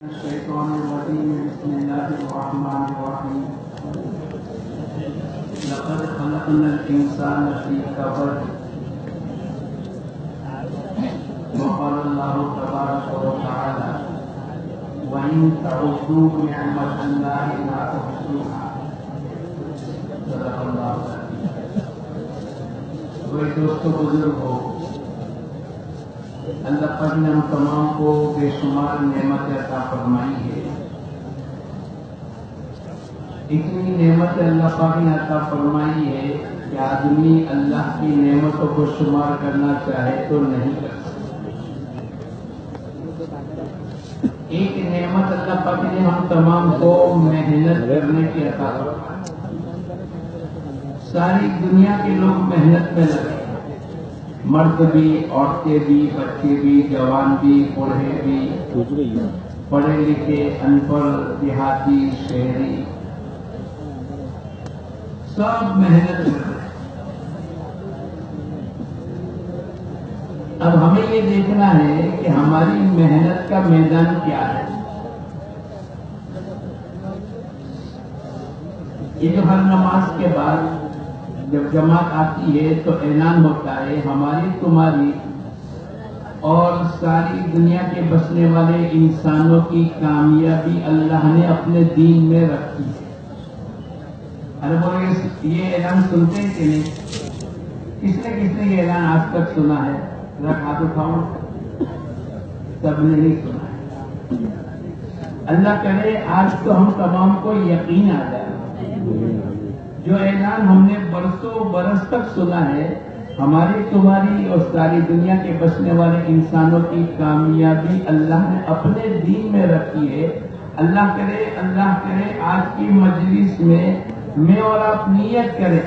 الشيطان الرجيم بسم الله الرحمن الرحيم لقد خلقنا الإنسان في كبد وقال الله تبارك وتعالى وإن تعدوا نعمة الله لا تحصوها صدق الله العظيم. دوستو بزرگ ہو، اللہ پاک نے ہم تمام کو بے شمار نعمت عطا فرمائی ہے. اتنی نعمت اللہ پاک نے عطا فرمائی ہے کہ آدمی اللہ کی نعمتوں کو شمار کرنا چاہے تو نہیں کر سکتا. ایک نعمت اللہ پاک نے ہم تمام کو محنت کرنے کی عطا فرمائی. ساری دنیا کے لوگ محنت میں لگے، مرد بھی، عورتیں بھی، بچے بھی، جوان بھی، بوڑھے بھی، پڑھے لکھے، ان پڑھ، دیہاتی، شہری، سب محنت کر رہے ہیں. اب ہمیں یہ دیکھنا ہے کہ ہماری محنت کا میدان کیا ہے. یہ جو ہر نماز کے بعد جب جماعت آتی ہے تو اعلان ہوتا ہے ہماری تمہاری اور ساری دنیا کے بسنے والے انسانوں کی کامیابی اللہ نے اپنے دین میں رکھی ہے. ارے بولے یہ اعلان سنتے ہیں کہ نہیں؟ کس نے یہ اعلان آج تک سنا ہے؟ ذرا ہاتھ اٹھاؤ. سب نے نہیں سنا ہے. اللہ کرے آج تو ہم تمام کو یقین آ جائے. جو اعلان ہم نے برسوں برس تک سنا ہے ہماری تمہاری اور ساری دنیا کے بسنے والے انسانوں کی کامیابی اللہ نے اپنے دین میں رکھی ہے. اللہ کرے آج کی مجلس میں اور آپ نیت کریں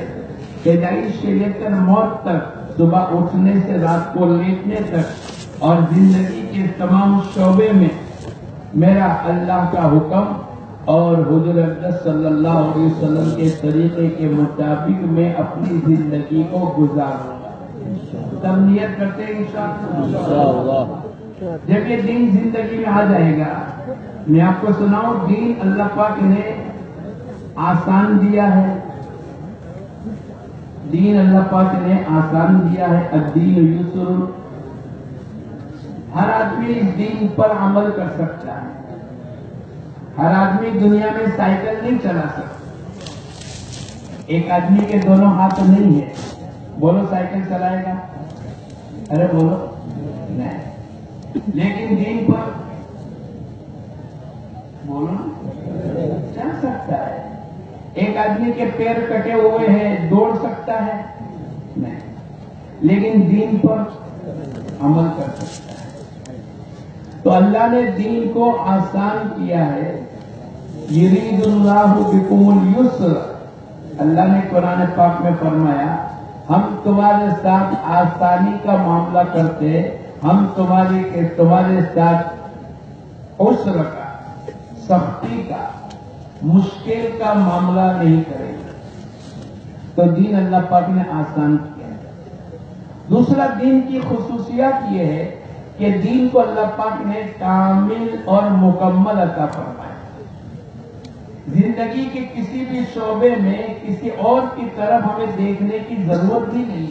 پیدائش سے لے کر موت تک، صبح اٹھنے سے رات کو لیٹنے تک اور زندگی کے تمام شعبے میں میرا اللہ کا حکم اور حضور اقدس صلی اللہ علیہ وسلم کے طریقے کے مطابق میں اپنی زندگی کو گزاروں گا. تب نیت کرتے ہیں انشاءاللہ. جب یہ دین زندگی میں آ جائے گا، میں آپ کو سناؤں، دین اللہ پاک نے آسان دیا ہے. دین اللہ پاک نے آسان دیا ہے. الدین یسر. ہر آدمی اس دین پر عمل کر سکتا ہے. ہر آدمی دنیا میں سائیکل نہیں چلا سکتا. ایک آدمی کے دونوں ہاتھ نہیں ہے، بولو سائیکل چلائے گا؟ ارے بولو نہیں. لیکن دین پر بولو چل سکتا ہے. ایک آدمی کے پیر کٹے ہوئے ہیں، دوڑ سکتا ہے؟ نہیں. لیکن دین پر عمل کر سکتا ہے. تو اللہ نے دین کو آسان کیا ہے. یرید اللہ بکم اليسر. اللہ نے قرآن پاک میں فرمایا ہم تمہارے ساتھ آسانی کا معاملہ کرتے، ہم تمہارے ساتھ عسر کا، سختی کا، مشکل کا معاملہ نہیں کریں گے. تو دین اللہ پاک نے آسان کیا ہے. دوسرا دین کی خصوصیات یہ ہے کہ دین کو اللہ پاک نے کامل اور مکمل عطا فرمایا. زندگی کے کسی بھی شعبے میں کسی اور کی طرف ہمیں دیکھنے کی ضرورت بھی نہیں.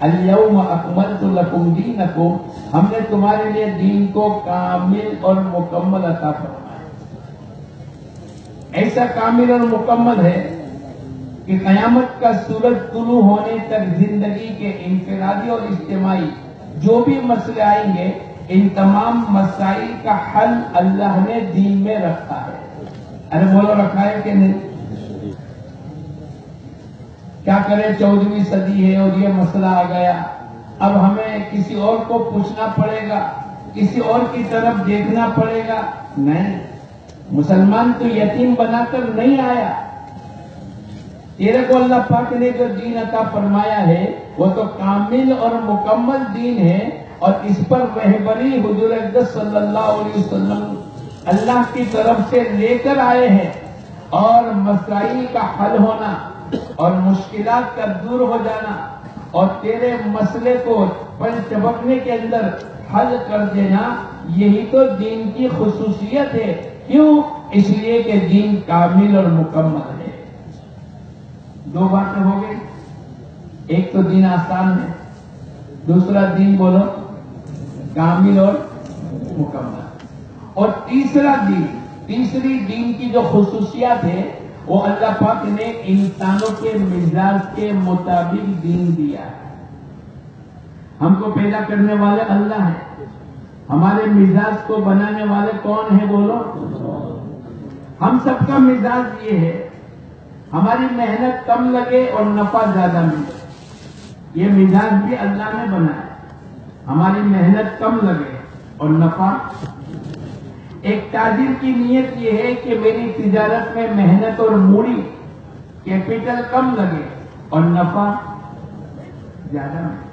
الیوم اکملت لکم دینکم. ہم نے تمہارے لیے دین کو کامل اور مکمل عطا فرمایا. ایسا کامل اور مکمل ہے کہ قیامت کا سورج طلوع ہونے تک زندگی کے انفرادی اور اجتماعی جو بھی مسئلے آئیں گے ان تمام مسائل کا حل اللہ نے دین میں رکھا ہے. ارے بولو رکھا ہے کہ نہیں؟ کیا کرے 14ویں صدی ہے اور یہ مسئلہ آ گیا، اب ہمیں کسی اور کو پوچھنا پڑے گا، کسی اور کی طرف دیکھنا پڑے گا؟ نہیں. مسلمان تو یتیم بنا کر نہیں آیا. تیرے کو اللہ پاک نے جو دین عطا فرمایا ہے وہ تو کامل اور مکمل دین ہے، اور اس پر رہبری حضور اقدس صلی اللہ علیہ وسلم اللہ کی طرف سے لے کر آئے ہیں. اور مسائل کا حل ہونا اور مشکلات کا دور ہو جانا اور تیرے مسئلے کو پل چبکنے کے اندر حل کر دینا، یہی تو دین کی خصوصیت ہے۔ کیوں؟ اس لیے کہ دین کامل اور مکمل ہے۔ دو باتیں ہو گئی، ایک تو دین آسان ہے، دوسرا دین بولو کامل اور مکمل، اور تیسری دین کی جو خصوصیات ہے وہ اللہ پاک نے انسانوں کے مزاج کے مطابق دین دیا ہے۔ ہم کو پیدا کرنے والے اللہ ہیں، ہمارے مزاج کو بنانے والے کون ہیں بولو؟ ہم سب کا مزاج یہ ہے، ہماری محنت کم لگے اور نفع زیادہ ملے، یہ مزاج بھی اللہ نے بنایا۔ ہماری محنت کم لگے اور نفع، ایک تاجر کی نیت یہ ہے کہ میری تجارت میں محنت اور موڑی کیپٹل کم لگے اور نفع زیادہ ملے۔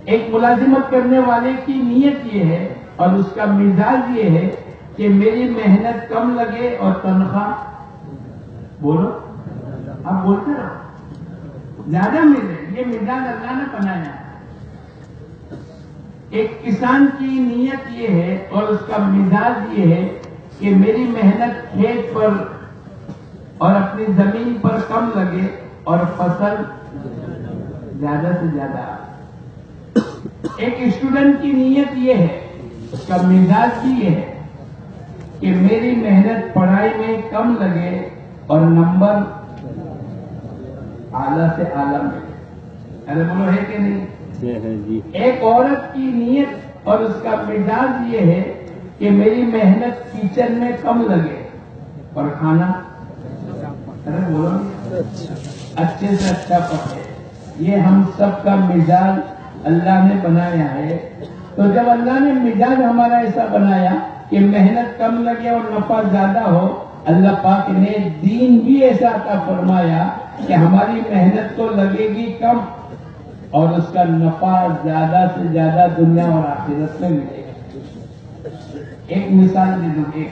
ایک ملازمت کرنے والے کی نیت یہ ہے اور اس کا مزاج یہ ہے کہ میری محنت کم لگے اور تنخواہ بولو آپ بولتے رہو زیادہ ملے، یہ مزاج اللہ نے بنایا۔ ایک کسان کی نیت یہ ہے اور اس کا مزاج یہ ہے کہ میری محنت کھیت پر اور اپنی زمین پر کم لگے اور فصل زیادہ سے زیادہ۔ ایک اسٹوڈنٹ کی نیت یہ ہے، اس کا مزاج بھی یہ ہے کہ میری محنت پڑھائی میں کم لگے اور نمبر اعلیٰ سے اعلیٰ ملے۔ ارے بولو ہے کہ نہیں؟ ایک عورت کی نیت اور اس کا مزاج یہ ہے کہ میری محنت کچن میں کم لگے اور کھانا ارے بولو اچھے سے اچھا پکے۔ یہ ہم سب کا مزاج اللہ نے بنایا ہے۔ تو جب اللہ نے مزاج ہمارا ایسا بنایا کہ محنت کم لگے اور نفع زیادہ ہو، اللہ پاک نے دین بھی ایسا عطا فرمایا کہ ہماری محنت تو لگے گی کم اور اس کا نفع زیادہ سے زیادہ دنیا اور آخرت میں ملے گا۔ ایک مثال دے دوں،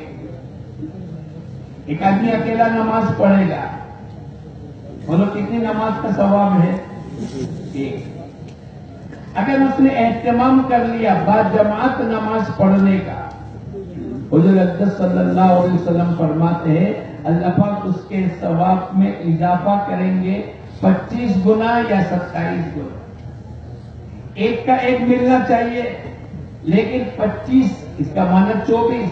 ایک آدمی اکیلا نماز پڑھے گا، بولو کتنی نماز کا ثواب ہے؟ ایک۔ اگر اس نے اہتمام کر لیا با جماعت نماز پڑھنے کا، حضور اقدس صلی اللہ علیہ وسلم فرماتے ہیں اللہ پاک اس کے ثواب میں اضافہ کریں گے 25 گنا یا 27 گنا۔ ایک کا ایک ملنا چاہیے، لیکن 25 اس کا معنی 24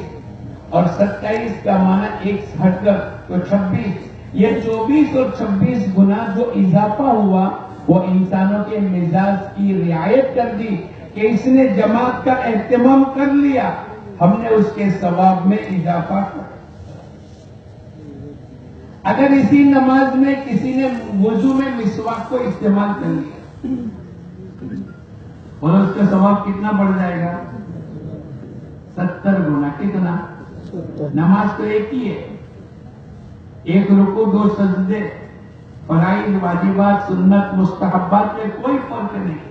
اور 27 کا معنی ایک ہٹ کر تو 26۔ یہ 24 اور 26 گنا جو اضافہ ہوا وہ انسانوں کے مزاج کی رعایت کر دی کہ اس نے جماعت کا اہتمام کر لیا، ہم نے اس کے ثواب میں اضافہ کر۔ اگر اسی نماز میں کسی نے وضو میں مسواک کو استعمال کر لیا اور اس کا ثواب کتنا بڑھ جائے گا؟ 70 گنا۔ کتنا؟ نماز تو ایک ہی ہے، ایک رکوع 2 سجدے، فرائض واجبات سنت مستحبات میں کوئی فرق نہیں۔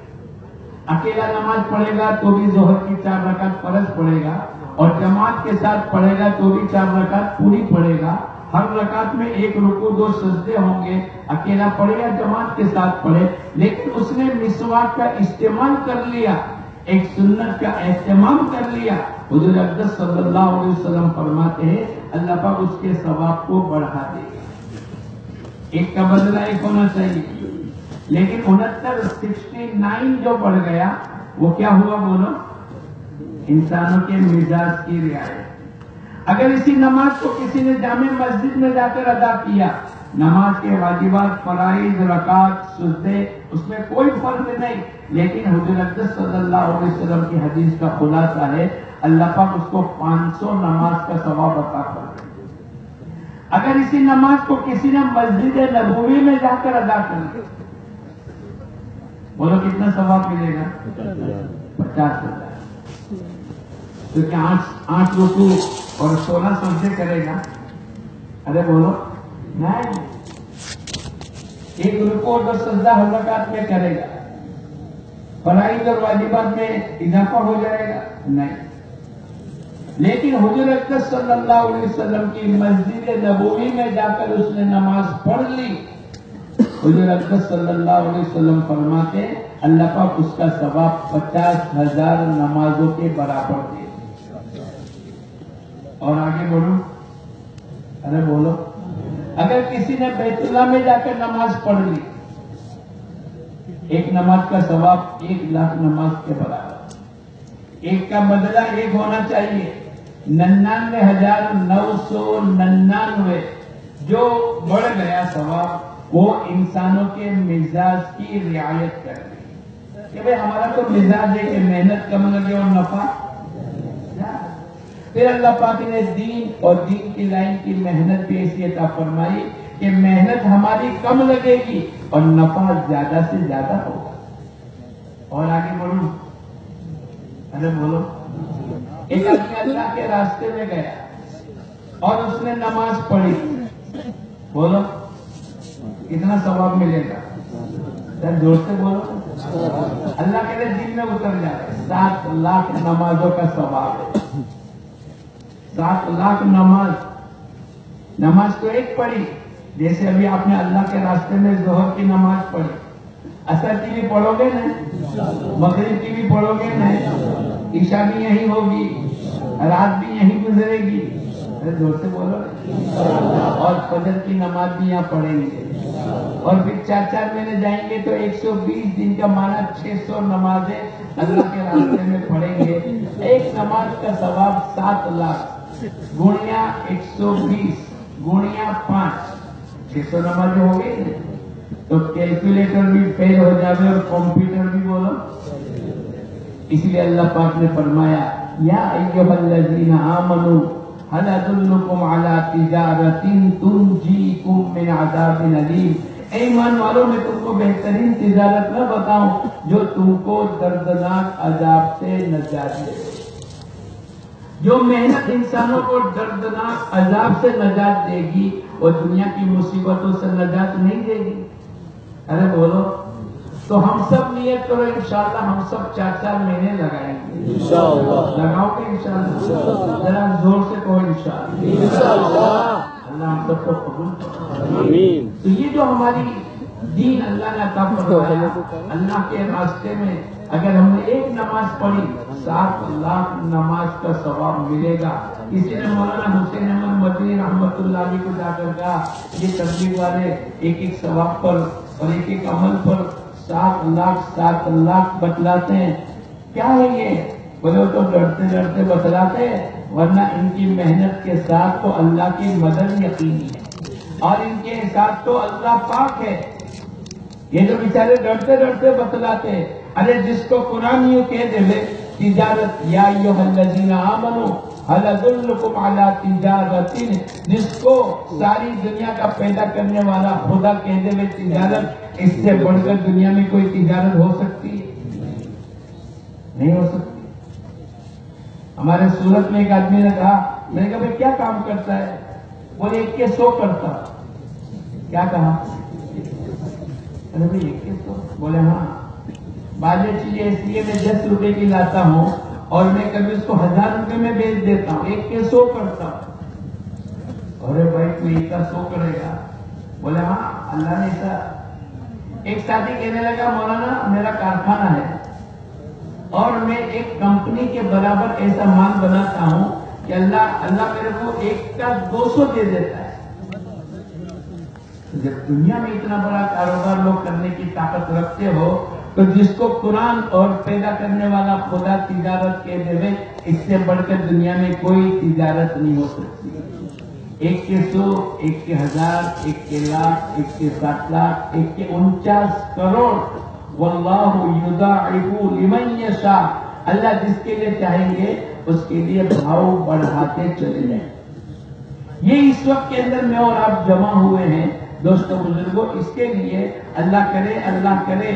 اکیلا نماز پڑھے گا تو بھی ظہر کی 4 رکعت فرض پڑھے گا اور جماعت کے ساتھ پڑھے گا تو بھی 4 رکعت پوری پڑھے گا۔ ہر رکعت میں ایک رکوع 2 سجدے ہوں گے، اکیلا پڑھے یا جماعت کے ساتھ پڑھے، لیکن اس نے مسواک کا استعمال کر لیا، ایک سنت کا اہتمام کر لیا۔ حضور اقدس صلی اللہ علیہ وسلم فرماتے ہیں اللہ پاک اس کے ثواب کو بڑھا دے گا۔ ایک کا بدلہ ایک ہونا چاہیے، لیکن 69 جو بڑھ گیا وہ کیا ہوا بولو؟ انسانوں کے مزاج کی رعایت۔ اگر اسی نماز کو کسی نے جامع مسجد میں جا کر ادا کیا، نماز کے واجبات فرائض رکعت سجدے اس میں کوئی فرق نہیں، لیکن حضور اقدس صلی اللہ علیہ وسلم کی حدیث کا خلاصہ ہے اللہ پاک اس کو 500 نماز کا ثواب عطا کر دے۔ اگر اسی نماز کو کسی نے مسجد نبوی میں جا کر ادا کر دیا، بولو کتنا ثواب ملے گا؟ 50,000۔ کیونکہ 8 رکوع اور 16 سجدے کرے گا۔ ارے بولو نہیں، ایک رکوع اور 2 سجدہ ہر رکعت میں کرے گا، فرائض اور واجبات میں اضافہ ہو جائے گا؟ نہیں۔ لیکن حضور اقدس صلی اللہ علیہ وسلم کی مسجد نبوی میں جا کر اس نے نماز پڑھ لی، حضور اقدس صلی اللہ علیہ وسلم فرماتے اللہ پاک اس کا ثواب 50,000 نمازوں کے برابر دے. اور آگے بولو، ارے بولو، اگر کسی نے بیت اللہ میں جا کر نماز پڑھ لی، ایک نماز کا ثواب 1,00,000 نماز کے برابر. ایک کا بدلہ ایک ہونا چاہیے. 99,999 جو بڑھ گیا ثواب وہ انسانوں کے مزاج کی رعایت کر رہی کہ بھئی ہمارا تو مزاج ہے کہ محنت کم لگے اور نفع. پھر اللہ پاک نے دین اور دین کی لائن کی محنت بھی ایسی عطا فرمائی کہ محنت ہماری کم لگے گی اور نفع زیادہ سے زیادہ ہوگا. اور آگے بولو، ارے بولو. ایک آدمی اللہ کے راستے میں گیا اور اس نے نماز پڑھی، بولو کتنا ثواب ملے گا؟ زور سے بولو. اللہ کے دل میں اتر جائے 7 لاکھ نمازوں کا ثواب ہے. 7 لاکھ نماز تو ایک پڑھی، جیسے ابھی آپ نے اللہ کے راستے میں ظہر کی نماز پڑھی، اثر کی بھی پڑھو گے نہیں، مغرب کی بھی پڑھو گے نہیں، عشاء بھی یہیں ہوگی، رات بھی یہیں گزرے گی. زور سے بولو. اور فجر کی نماز بھی یہاں پڑھیں گے، اور پھر 4 مہینے جائیں گے تو 120 دن کا مانا 600 نمازیں اللہ کے راستے میں پڑھیں گے. ایک نماز کا ثواب 7 لاکھ گوڑیاں 120 گوڑیاں 5، 600 نمازیں ہو گئی. تو کیلکولیٹر بھی فیل ہو جائے اور کمپیوٹر بھی بولو. اس لیے اللہ پاک نے فرمایا یا ایھا الذین آمنوا هل ادلکم علی تجارۃ تنجیکم من عذاب الیم. اے ایمان والوں، میں تم کو بہترین تجارت نہ بتاؤں جو تم کو دردناک عذاب سے نجات دے. جو محنت انسانوں کو دردناک عذاب سے نجات دے گی وہ دنیا کی مصیبتوں سے نجات نہیں دے گی. ارے بولو. تو ہم سب نیت کرو انشاءاللہ ہم سب 4 مہینے لگائیں گے. انشاءاللہ لگاؤ گے انشاءاللہ؟ ذرا زور سے کہو انشاءاللہ. اللہ ہم سب کو قبول کرے. آمین. تو یہ جو ہماری دین اللہ نے عطا فرمایا، اللہ کے راستے میں اگر ہم نے ایک نماز پڑھی 7 لاکھ نماز کا ثواب ملے گا. کسی نے مولانا حسین احمد مدنی رحمت اللہ علیہ کو جا کر کہا یہ تبلیغ والے ایک ثواب پر اور ایک عمل پر 7 لاکھ بتلاتے ہیں، کیا ہے یہ؟ بولے تو ڈرتے ڈرتے بتلاتے ہیں، ورنہ ان کی محنت کے ساتھ تو اللہ کی مدد یقینی ہے اور ان کے ساتھ تو اللہ پاک ہے. یہ جو بیچارے ڈرتے ڈرتے بتلاتے ہیں، ارے جس کو قرآن یوں کہہ دے تجارت یا ایھا الذین آمنوا هل ادلکم علی تجارۃ، جس کو ساری دنیا کا پیدا کرنے والا خدا کہہ دے میں تجارت، اس سے بڑھ کر دنیا میں کوئی تجارت ہو سکتی ہے؟ نہیں ہو سکتی. ہمارے سورت میں ایک آدمی نے کہا، میں نے کہا بھائی کیا کام کرتا ہے؟ بولے 1 کے 100 کرتا. کیا کہا؟ ارے بھائی 1 کے 100؟ بولے ہاں. بعض چیزیں اس لیے میں 10 روپے کی لاتا ہوں اور میں کبھی اس کو 1000 روپے میں بیچ دیتا ہوں، 1 کے 100 کرتا ہوں. ارے بھائی تو 1 کا 100 کرے گا؟ بولے ہاں اللہ نے ایسا. ایک ساتھی کہنے لگا مولانا میرا کارخانہ ہے اور میں ایک کمپنی کے برابر ایسا مال بناتا ہوں کہ اللہ میرے کو 1 کا 200 دے دیتا ہے. جب دنیا میں اتنا بڑا کاروبار لوگ کرنے کی طاقت رکھتے ہو تو جس کو قرآن اور پیدا کرنے والا خدا تجارت کہہ دے، اس سے بڑھ کر دنیا میں کوئی تجارت نہیں ہو سکتی. 1 کے 100، 1 کے 1000، 1 کے لاکھ، 1 کے 7 لاکھ، 1 کے 49 کروڑ. واللہ یضاعف لمن یشاء. اللہ جس کے لیے چاہیں گے اس کے لیے بھاؤ بڑھاتے چلے جائیں. یہ اس وقت کے اندر میں اور آپ جمع ہوئے ہیں دوستوں بزرگوں، اس کے لیے اللہ کرے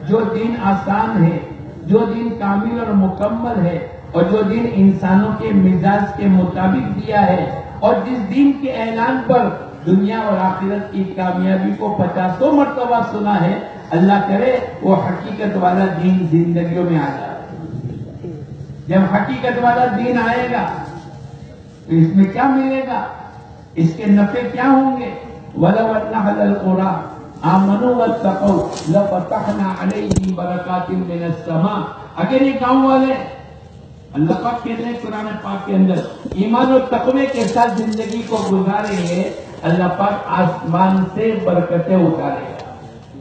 جو دین آسان ہے، جو دین کامل اور مکمل ہے، اور جو دین انسانوں کے مزاج کے مطابق دیا ہے، اور جس دین کے اعلان پر دنیا اور آخرت کی کامیابی کو 50 مرتبہ سنا ہے، اللہ کرے وہ حقیقت والا دین زندگیوں میں آ جائے. جب حقیقت والا دین آئے گا تو اس میں کیا ملے گا، اس کے نفع کیا ہوں گے؟ وَلَوْ أَنَّ أَهْلَ الْقُرَىٰ آمنوا واتقوا لفتحنا علیہم برکات من السماء. اگر یہ گاؤں والے اللہ پاک کہتے ہیں قرآن پاک کے اندر ایمان و تقوی کے ساتھ زندگی کو گزاریں گے اللہ پاک آسمان سے برکتیں اتارے گا.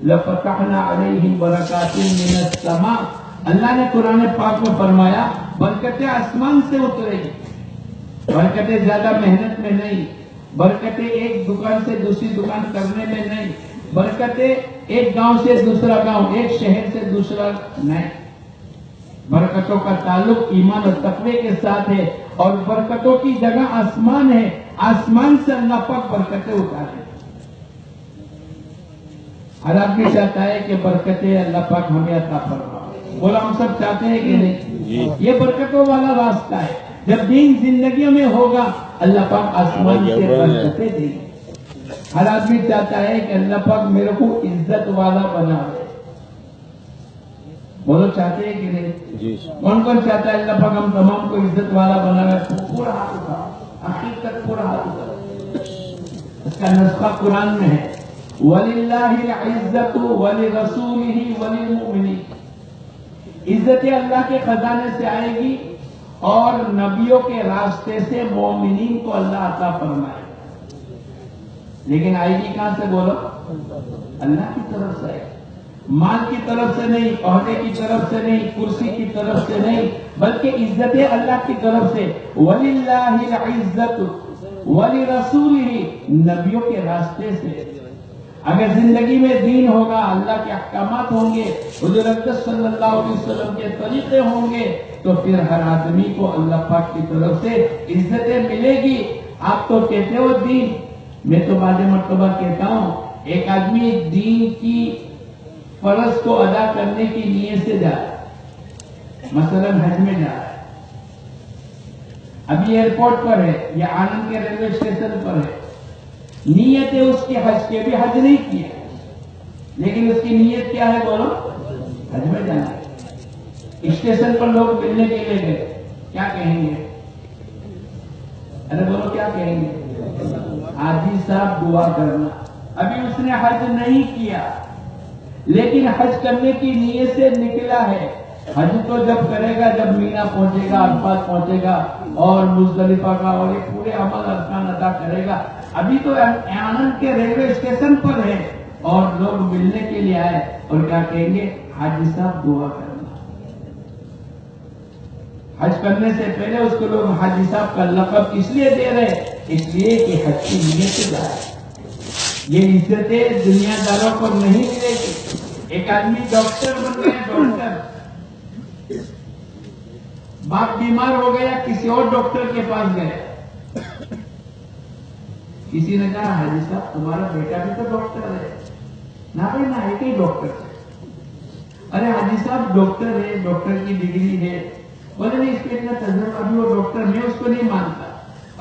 لفتحنا علیہم برکات من السماء. اللہ نے قرآن پاک میں فرمایا برکتیں آسمان سے اترے گی. برکتیں زیادہ محنت میں نہیں، برکتیں ایک دکان سے دوسری دکان کرنے میں نہیں، برکتیں ایک گاؤں سے دوسرا گاؤں، ایک شہر سے دوسرا نہیں. برکتوں کا تعلق ایمان اور تقوی کے ساتھ ہے، اور برکتوں کی جگہ آسمان ہے. آسمان سے اللہ پاک برکتیں اتارے. ہر آدمی چاہتا ہے کہ برکتیں اللہ پاک ہمیں عطا فرمائے. بولا ہم سب چاہتے ہیں کہ نہیں؟ یہ برکتوں والا راستہ ہے. جب دین زندگیوں میں ہوگا اللہ پاک آسمان سے برکتیں دے گی. ہر آدمی چاہتا ہے کہ اللہ پاک میرے کو عزت والا بنا دے. بولو چاہتے ہیں کہ نہیں؟ کون کون چاہتا ہے اللہ پاک ہم تمام کو عزت والا بنا دے؟ پورا ہاتھ اٹھا، آخر تک پورا ہاتھ اٹھا. اس کا نسخہ قرآن میں ہے وَلِلَّهِ الْعِزَّةُ وَلِرَسُولِهِ وَلِلْمُؤْمِنِينَ. عزت اللہ کے خزانے سے آئے گی اور نبیوں کے راستے سے مومنین کو اللہ عطا فرمائے. لیکن آئے گی کہاں سے؟ بولو اللہ کی طرف سے. مال کی طرف سے نہیں، عہدے کی طرف سے نہیں، کرسی کی طرف سے نہیں، بلکہ عزت اللہ کی طرف سے. وَلِلَّهِ الْعِزَّةُ وَلِرَسُولِهِ. نبیوں کے راستے سے. اگر زندگی میں دین ہوگا، اللہ کے احکامات ہوں گے، حضور اقدس صلی اللہ علیہ وسلم کے طریقے ہوں گے، تو پھر ہر آدمی کو اللہ پاک کی طرف سے عزتیں ملے گی. آپ تو کہتے ہو دین، میں تو بعض مرتبہ کہتا ہوں ایک آدمی دین کی فرض کو ادا کرنے کی نیت سے جا رہا ہے، مثلا حج میں جا رہا ہے، ابھی ایئرپورٹ پر ہے یا آنند کے ریلوے اسٹیشن پر ہے، نیت ہے اس کی حج کی، ابھی حج نہیں کیا لیکن اس کی نیت کیا ہے؟ بولو حج میں جانا ہے. اسٹیشن پر لوگ ملنے کے لیے گئے، کیا کہیں گے؟ ارے بولو کیا کہیں گے؟ حاجی صاحب دعا کرنا. ابھی اس نے حج نہیں کیا لیکن حج کرنے کی نیت سے نکلا ہے. حج تو جب کرے گا جب مینا پہنچے گا، عرفات پہنچے گا اور مزدلفہ کا اور یہ پورے عمل ارکان ادا کرے گا. ابھی تو آنند کے ریلوے اسٹیشن پر ہے اور لوگ ملنے کے لیے آئے اور کیا کہیں گے؟ حاجی صاحب دعا کرنا. حج کرنے سے پہلے اس کو لوگ حاجی صاحب کا لقب اس لیے دے رہے، اس لیے کہ حج کی نیت سے جا رہا ہے. یہ عزتیں دنیا داروں کو نہیں ملے گی. ایک آدمی ڈاکٹر بن گیا، ڈاکٹر، باپ بیمار ہو گیا، کسی اور ڈاکٹر کے پاس گئے، کسی نے کہا حاجی صاحب تمہارا بیٹا بھی تو ڈاکٹر ہے. نہ بھائی نہ، ایک ہی ڈاکٹر ہے. ارے حاجی صاحب ڈاکٹر ہے، ڈاکٹر کی ڈگری ہے. بولے نہیں، اس پہ اتنا تجربہ، ابھی وہ ڈاکٹر، میں اس کو نہیں مانتا.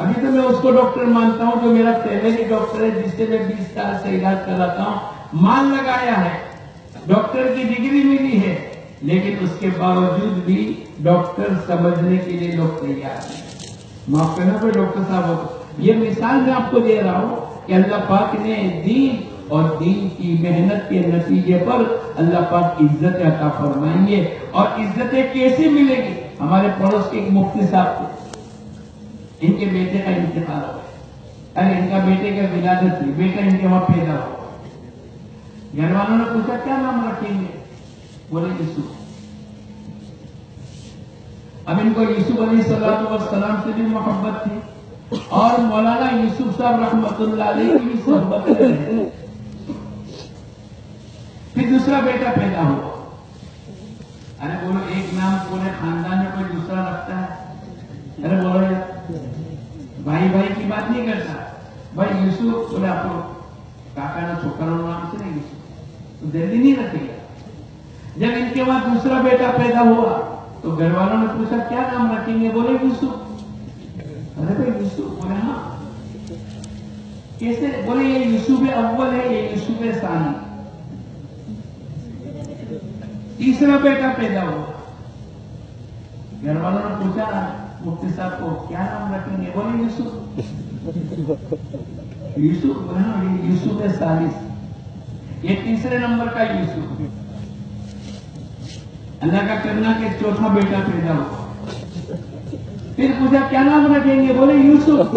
ابھی تو میں اس کو ڈاکٹر مانتا ہوں جو میرا پہلے ہی ڈاکٹر ہے، جس سے میں 20 سال سے علاج کراتا ہوں. مان لگایا ہے، ڈاکٹر کی ڈگری ملی ہے، لیکن اس کے باوجود بھی ڈاکٹر سمجھنے کے لیے لوگ تیار ہیں. معاف کرنا کوئی ڈاکٹر صاحب ہو. یہ مثال میں آپ کو دے رہا ہوں کہ اللہ پاک نے دین اور دین کی محنت کے نتیجے پر اللہ پاک عزت عطا فرمائیں گے. اور عزتیں کیسے ملے گی؟ ہمارے پڑوس کے ایک مفتی صاحب تھے، ان کے بیٹے کا انتقال ہو گیا. ارے ان کا بیٹے کا ولادت تھی، بیٹا ان کے وہاں پیدا ہوا. گھر والوں نے پوچھا کیا نام رکھیں گے؟ بولے یوسف. اب ان کو یوسف علیہ السلام سے بھی محبت تھی اور مولانا یوسف صاحب رحمۃ اللہ علیہ کی بھی صحبت ہے. پھر دوسرا بیٹا پیدا ہوا. ارے بولو ایک نام پورے خاندان میں کوئی دوسرا رکھتا ہے؟ ارے بولو یار، بھائی بھائی کی بات نہیں کرتا. بھائی یوسف بولے آپ کو کاکا نہ چھوکرا نام سے نہیں، یوسف تو جلدی نہیں رکھے گا. جب ان کے بعد دوسرا بیٹا پیدا ہوا تو گھر والوں نے پوچھا کیا نام رکھیں گے؟ بولے یوسف. ارے بھائی یوسف. بولے ہاں. کیسے؟ بولے یہ یوسف اول ہے، یہ یوسف ثانی. تیسرا بیٹا پیدا ہوا، گھر والوں نے پوچھا مفتی صاحب کو کیا نام رکھیں گے؟ بولے یوسف. یوسف بولے ہاں، یہ یوسف ثالث. یہ تیسرے نمبر کا یوسف. اللہ کا کرنا کہ چوتھا بیٹا پیدا ہوا. پھر پوچھا کیا نام رکھیں گے؟ بولے یوسف.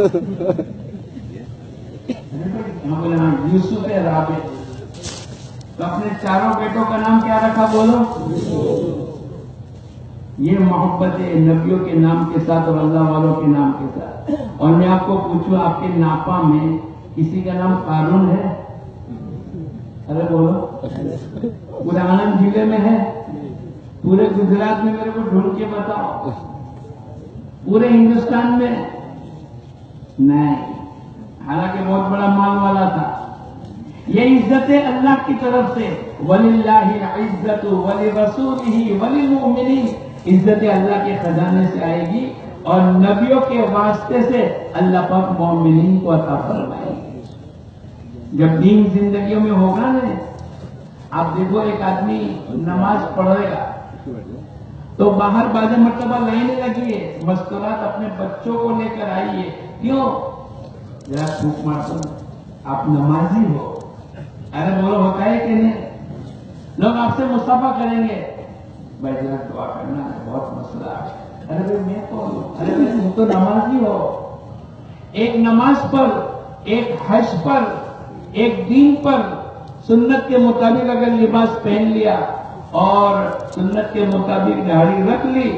بولے ہاں یوسف رابع. تو اپنے چاروں بیٹوں کا نام کیا رکھا؟ بولو. یہ محبت ہے نبیوں کے نام کے ساتھ اور اللہ والوں کے نام کے ساتھ. اور میں آپ کو پوچھوں آپ کے ناپا میں کسی کا نام قارون ہے؟ ارے بولو. پورے آنند ضلع میں ہے؟ پورے گجرات میں میرے کو ڈھونڈ کے بتاؤ. پورے ہندوستان میں نہیں. حالانکہ بہت بڑا مال والا تھا. یہ عزت اللہ کی طرف سے. وَلِلَّهِ الْعِزَّةُ وَلِرَسُولِهِ وَلِلْمُؤْمِنِينَ. عزت اللہ کے خزانے سے آئے گی اور نبیوں کے واسطے سے اللہ پاک مومنین کو عطا فرمائے گی. جب دین زندگیوں میں ہوگا نا، آپ دیکھو ایک آدمی نماز پڑھے گا تو باہر بعض مرتبہ لائنیں لگی ہے. مستورات اپنے بچوں کو لے کر آئیے. کیوں؟ ذرا پھوک مار دو، آپ نمازی ہو. ارے بولو ہوتا ہے کہ نہیں؟ لوگ آپ سے مصافحہ کریں گے. بھائی ذرا دعا کرنا ہے، بہت مسئلہ ہے. ارے بھائی میں کون ہوں؟ ارے بھائی تم تو نمازی ہو. ایک نماز پر، ایک حج پر، ایک دین پر سنت کے مطابق اگر لباس پہن لیا اور سنت کے مطابق داڑھی رکھ لی،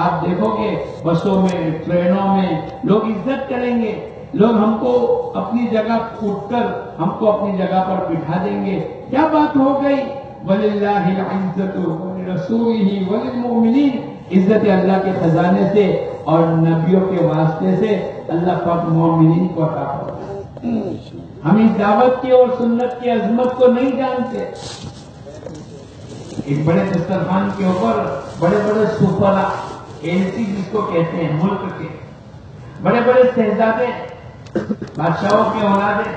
آپ دیکھو گے بسوں میں، ٹرینوں میں لوگ عزت کریں گے. لوگ ہم کو اپنی جگہ اٹھ کر ہم کو اپنی جگہ پر بٹھا دیں گے. کیا بات ہو گئی؟ وَلِلَّهِ الْعِزَّةُ وَلِرَسُولِهِ وَلِلْمُؤْمِنِينَ. عزت اللہ کے خزانے سے اور نبیوں کے واسطے سے اللہ پاک مومنین کو عطا فرمائے. ہم اس دعوت کی اور سنت کی عظمت کو نہیں جانتے. ایک بڑے دسترخوان کے اوپر بڑے بڑے سپرا ایلسی جس کو کہتے ہیں، ملک کے بڑے بڑے شہزادے، بادشاہوں کے اولادے،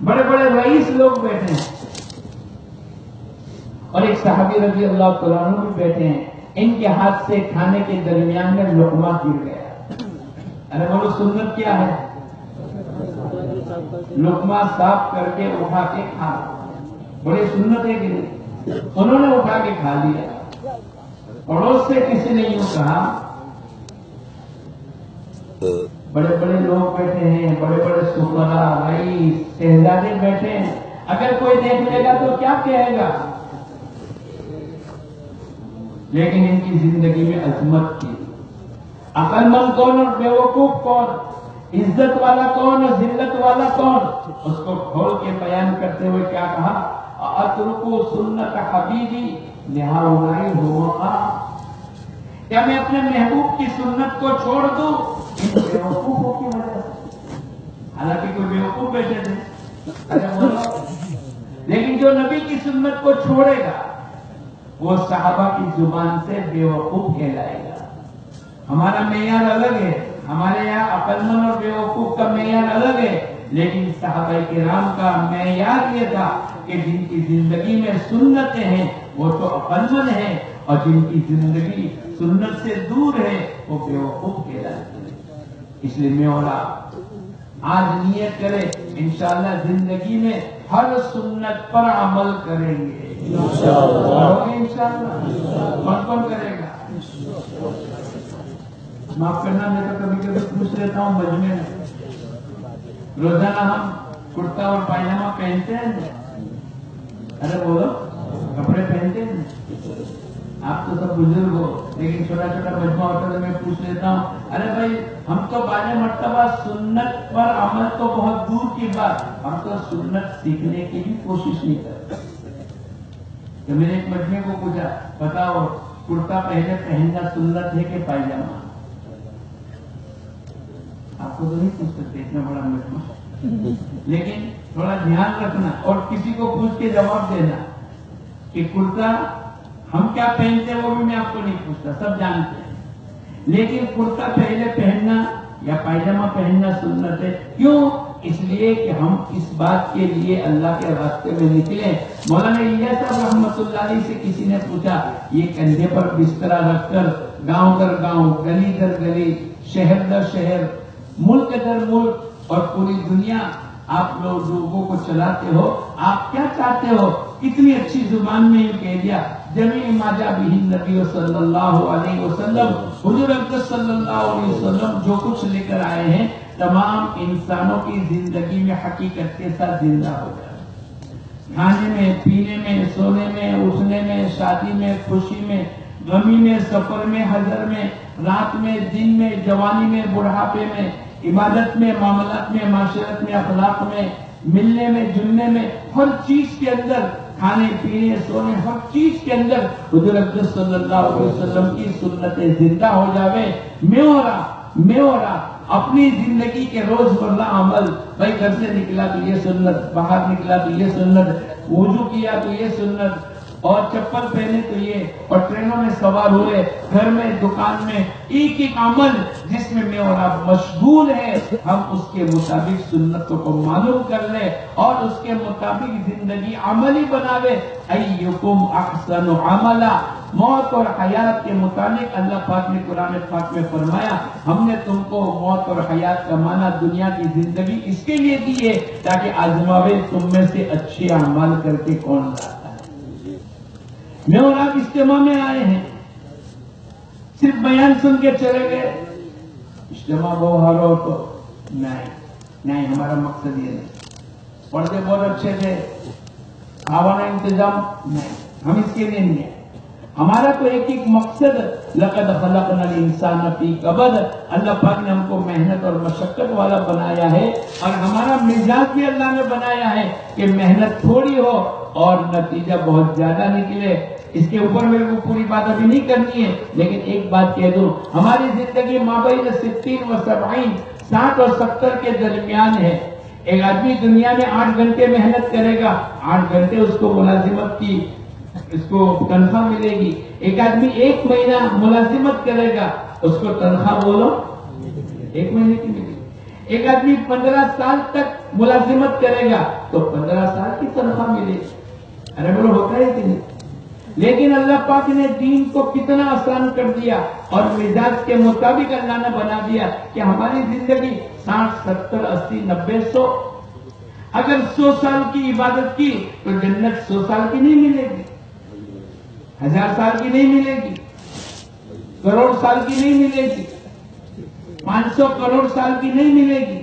بڑے بڑے رئیس لوگ بیٹھے ہیں اور ایک صحابی رضی اللہ تعالیٰ عنہ بھی بیٹھے ہیں. ان کے ہاتھ سے کھانے کے درمیان میں لقمہ گر گیا. ارے بولو سنت کیا ہے؟ لقمہ صاف کر کے اٹھا کے کھا. بڑی سنت ہے کہ نہیں؟ انہوں نے اٹھا کے کھا لیا. پڑوس سے کسی نے یوں کہا، بڑے بڑے لوگ بیٹھے ہیں، بڑے بڑے سپرا، رئیس، شہزادے بیٹھے ہیں، اگر کوئی دیکھ لے گا تو کیا کہے گا؟ لیکن ان کی زندگی میں عظمت تھی. عقل مند کون اور بیوقوف کون، عزت والا کون اور ذلت والا کون، اس کو کھول کے بیان کرتے ہوئے کیا کہا؟ اترکو سنت حبیبی لہؤلاء الحمقاء. کیا میں اپنے محبوب کی سنت کو چھوڑ دوں ان بیوقوفوں کی وجہ سے؟ حالانکہ کوئی بیوقوف بیٹھے تھے. لیکن جو نبی کی سنت کو چھوڑے گا وہ صحابہ کی زبان سے بیوقوف کہلائے گا. ہمارا معیار الگ ہے. ہمارے یہاں عقل مند اور بیوقوف کا معیار الگ ہے. لیکن صحابہ کرام کا معیار یہ تھا کہ جن کی زندگی میں سنتیں ہیں وہ تو عقل مند ہیں، اور جن کی زندگی سنت سے دور ہے وہ بیوقوف کہلاتے ہیں. اس لیے میں اور آج نیت کرے انشاءاللہ زندگی میں ہر سنت پر عمل کریں گے. انشاءاللہ کون کون کرے گا؟ معاف کرنا، میں تو کبھی کبھی پوچھ لیتا ہوں مجمع میں، روزانہ ہم کرتا اور پائجامہ پہنتے ہیں. ارے بولو کپڑے پہنتے ہیں. آپ تو سب بزرگ ہو، لیکن چھوٹا چھوٹا مجمع ہوتا ہے میں پوچھ لیتا ہوں، ارے بھائی ہم تو باز مرتبہ سنت پر عمل تو بہت دور کی بات، ہم تو سنت سیکھنے کی بھی کوشش نہیں کرتے. تو میں نے ایک مجمع کو پوچھا، بتاؤ کرتا پہلے پہننا سنت ہے کہ پائجامہ؟ آپ کو تو نہیں پوچھ سکتے اتنا بڑا مجمع، لیکن تھوڑا دھیان رکھنا اور کسی کو پوچھ کے جواب دینا کہ کرتا ہم کیا پہنتے ہیں وہ بھی میں آپ کو نہیں پوچھتا، سب جانتے ہیں. لیکن کرتا پہلے پہننا یا پائجامہ پہننا سنت ہے. کیوں؟ اس لیے کہ ہم اس بات کے لیے اللہ کے راستے میں نکلے. مولانا الیاس صاحب رحمۃ اللہ علیہ سے کسی نے پوچھا، یہ کندھے پر بسترا رکھ کر گاؤں در گاؤں، گلی در گلی، شہر در شہر، ملک در ملک اور پوری دنیا آپ لوگوں کو چلاتے ہو، آپ کیا چاہتے ہو؟ اتنی اچھی زبان میں یہ کہہ دیا، جمیع ما جاء بہ النبی صلی اللہ علیہ وسلم، حضور اقدس صلی اللہ علیہ وسلم جو کچھ لے کر آئے ہیں تمام انسانوں کی زندگی میں حقیقت کے ساتھ زندہ ہو جائے، کھانے میں، پینے میں، سونے میں، اٹھنے میں، شادی میں، خوشی میں، غمی میں، سفر میں، حضر میں، رات میں، دن میں، جوانی میں، بڑھاپے میں، عبادت میں، معاملات میں، معاشرت میں، اخلاق میں، ملنے میں، جلنے میں، ہر چیز کے اندر، کھانے پینے سونے ہر چیز کے اندر حضور اقدس صلی اللہ علیہ وسلم کی سنتیں زندہ ہو جاوے۔ میں ہو رہا اپنی زندگی کے روزمرہ عمل، بھائی گھر سے نکلا تو یہ سنت، باہر نکلا تو یہ سنت، وضو کیا تو یہ سنت، اور چپل پہنے تو یہ، اور ٹرینوں میں سوار ہوئے، گھر میں، دکان میں، ایک ایک عمل جس میں اور آپ مشغول ہے، ہم اس کے مطابق سنتوں کو معلوم کر لیں اور اس کے مطابق زندگی عملی بناوے۔ ایکم احسن عملا، موت اور حیات کے متعلق اللہ پاک نے قرآن پاک میں فرمایا، ہم نے تم کو موت اور حیات کا معنی دنیا کی زندگی اس کے لیے دی ہے تاکہ آزماوے تم میں سے اچھے اعمال کر کے کون لاتا ہے۔ میں اور آپ اجتماع میں آئے ہیں، صرف بیان سن کے چلے گئے، اجتماع بہت ہو تو نہیں، ہمارا مقصد یہ نہیں، پردے بہت اچھے تھے، کھانا انتظام نہیں، ہم اس کے لیے نہیں ہیں، ہمارا تو ایک ایک مقصد، لقد خلقنا الانسان فی کبد، اللہ پاک نے ہم کو محنت اور مشقت والا بنایا ہے، اور ہمارا مزاج بھی اللہ نے بنایا ہے کہ محنت تھوڑی ہو اور نتیجہ بہت زیادہ نکلے۔ اس کے اوپر میرے کو پوری بات ابھی نہیں کرنی ہے، لیکن ایک بات کہہ دوں، ہماری زندگی مابین 60 و 70، 60 اور 70 کے درمیان ہے۔ ایک آدمی دنیا میں 8 گھنٹے محنت کرے گا، 8 گھنٹے اس کو ملازمت کی، اس کو تنخواہ ملے گی۔ ایک آدمی 1 مہینہ ملازمت کرے گا، اس کو تنخواہ بولو 1 مہینے کی ملے گی۔ ایک آدمی 15 سال تک ملازمت کرے گا تو 15 سال کی تنخواہ ملے گی۔ ارے بولو ہوتا ہے کہ نہیں؟ لیکن اللہ پاک نے دین کو کتنا آسان کر دیا اور مزاج کے مطابق اللہ نے بنا دیا کہ ہماری زندگی 60 70 80 90 100، اگر 100 سال کی عبادت کی تو جنت 100 سال کی نہیں ملے گی، 1000 سال کی نہیں ملے گی، کروڑ سال کی نہیں ملے گی، 500 کروڑ سال کی نہیں ملے گی،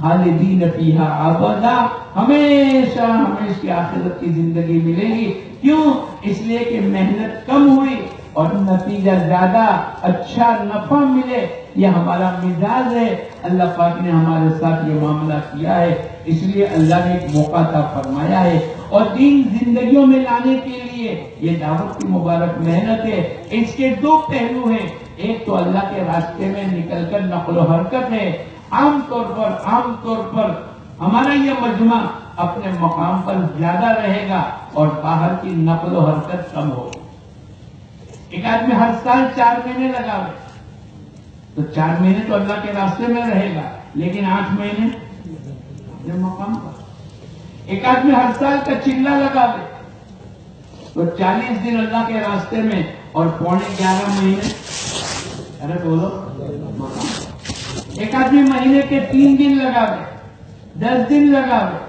خالدین فیہا ابدا، ہمیشہ ہمیشہ آخرت کی زندگی ملے گی۔ کیوں؟ اس لیے کہ محنت کم ہوئی اور نتیجہ زیادہ، اچھا نفع ملے، یہ ہمارا مزاج ہے۔ اللہ پاک نے ہمارے ساتھ یہ معاملہ کیا ہے، اس لیے اللہ نے ایک موقع عطا فرمایا ہے، اور دین زندگیوں میں لانے کے لیے یہ دعوت کی مبارک محنت ہے۔ اس کے 2 پہلو ہیں، ایک تو اللہ کے راستے میں نکل کر نقل و حرکت ہے، عام طور پر ہمارا یہ مجمع اپنے مقام پر زیادہ رہے گا اور باہر کی نقل و حرکت کم ہوگی۔ ایک آدمی ہر سال 4 مہینے لگاوے تو 4 مہینے تو اللہ کے راستے میں رہے گا، لیکن 8 مہینے اپنے مقام پر۔ ایک آدمی ہر سال کا چلہ لگاوے تو 40 دن اللہ کے راستے میں اور 11.5 مہینے، ارے بولو، مقام پر۔ ایک آدمی مہینے کے 3 دن لگاوے، 10 دن لگاوے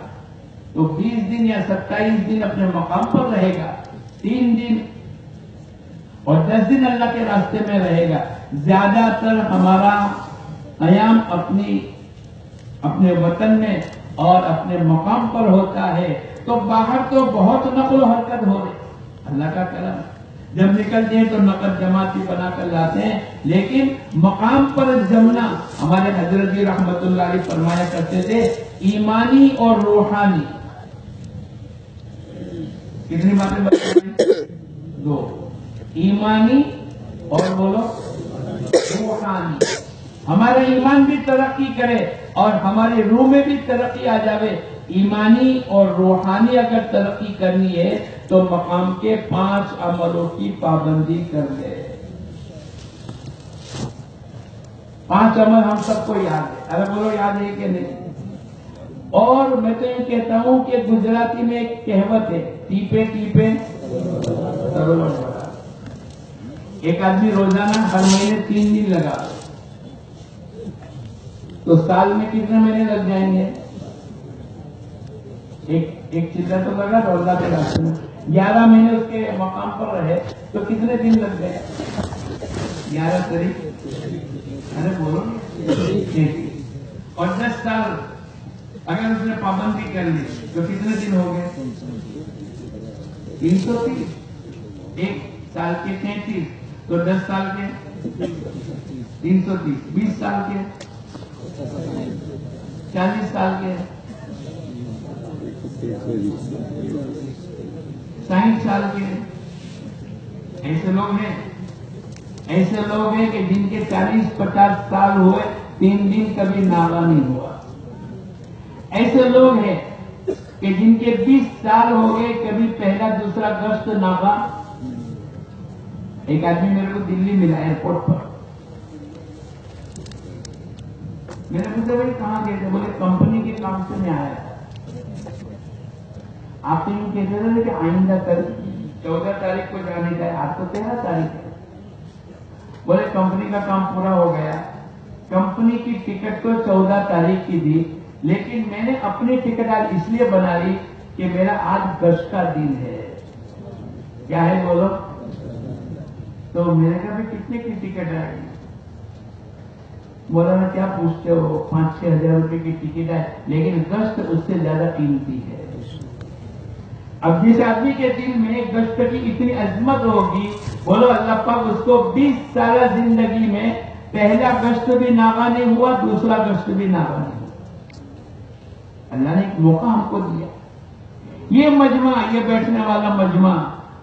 تو 20 دن یا 27 دن اپنے مقام پر رہے گا، 3 دن اور 10 دن اللہ کے راستے میں رہے گا۔ زیادہ تر ہمارا قیام اپنے وطن میں اور اپنے مقام پر ہوتا ہے، تو باہر تو بہت نقل و حرکت ہو رہی، اللہ کا کرم، جب نکلتے ہیں تو نقد جماعتی بنا کر لاتے ہیں، لیکن مقام پر جمنا، ہمارے حضرت جی رحمت اللہ علیہ فرمایا کرتے تھے، ایمانی اور روحانی، کتنی باتیں بتائیں؟ 2، ایمانی اور بولو روحانی۔ ہمارا ایمان بھی ترقی کرے اور ہماری روح میں بھی ترقی آ جاوے۔ ایمانی اور روحانی اگر ترقی کرنی ہے تو مقام کے 5 عملوں کی پابندی کر لے۔ 5 عمل ہم سب کو یاد ہے، ارے بولو یاد ہے کہ نہیں؟ اور میں تو یہ کہتا ہوں کہ گجراتی میں ایک کہوت ہے، ٹیپے ٹیپے سروور بھرا۔ ایک آدمی روزانہ ہر مہینے 3 دن لگا تو سال میں کتنے مہینے لگ جائیں گے؟ ایک چلہ تو لگا روزہ کے راستے میں 11 مہینے اس کے مقام پر رہے تو کتنے دن لگ گئے؟ 11 تاریخ، ارے بولو، اور 10 سال اگر اس نے پابندی کر لی تو کتنے دن ہو گئے؟ 330، 1 سال کے 33 تو 10 سال کے 330، 20 سال کے 40 سال کے 60 سال کے. ایسے لوگ ہیں کہ جن کے 40-50 سال ہوئے 3 دن کبھی ناغا نہیں ہوا. ایسے لوگ ہیں کہ جن کے 20 سال ہو گئے کبھی پہلا دوسرا گشت ناغا. ایک آدمی میرے کو دلی ملا ایئرپورٹ پر، میں نے پوچھا بھائی کہاں گئے تھے؟ بولے کمپنی کے کام سے میں آیا تھا. آپ تو یوں کہتے تھے کہ آئندہ کل 14 تاریخ کو جانے کا ہے، آج تو 13 تاریخ ہے. بولے کمپنی کا کام پورا ہو گیا، کمپنی کی ٹکٹ تو 14 تاریخ کی دی، لیکن میں نے اپنی ٹکٹ آج اس لیے بنا لی کہ میرا آج گشت کا دن ہے. کیا ہے بولو؟ تو میرے کہا بھی کتنے کی ٹکٹ آئے گی؟ بولا نا کیا پوچھتے ہو، 5-6 ہزار روپے کی ٹکٹ ہے، لیکن گشت اس سے زیادہ قیمتی ہے. اب جس آدمی کے دل میں گشت کی اتنی عظمت ہوگی، بولو اللہ پاک اس کو 20 سالہ زندگی میں پہلا گشت بھی ناغا نہیں ہوا، دوسرا گشت بھی ناغا نہیں ہوا. اللہ نے ایک موقع ہم کو دیا. یہ مجمع، یہ بیٹھنے والا مجمع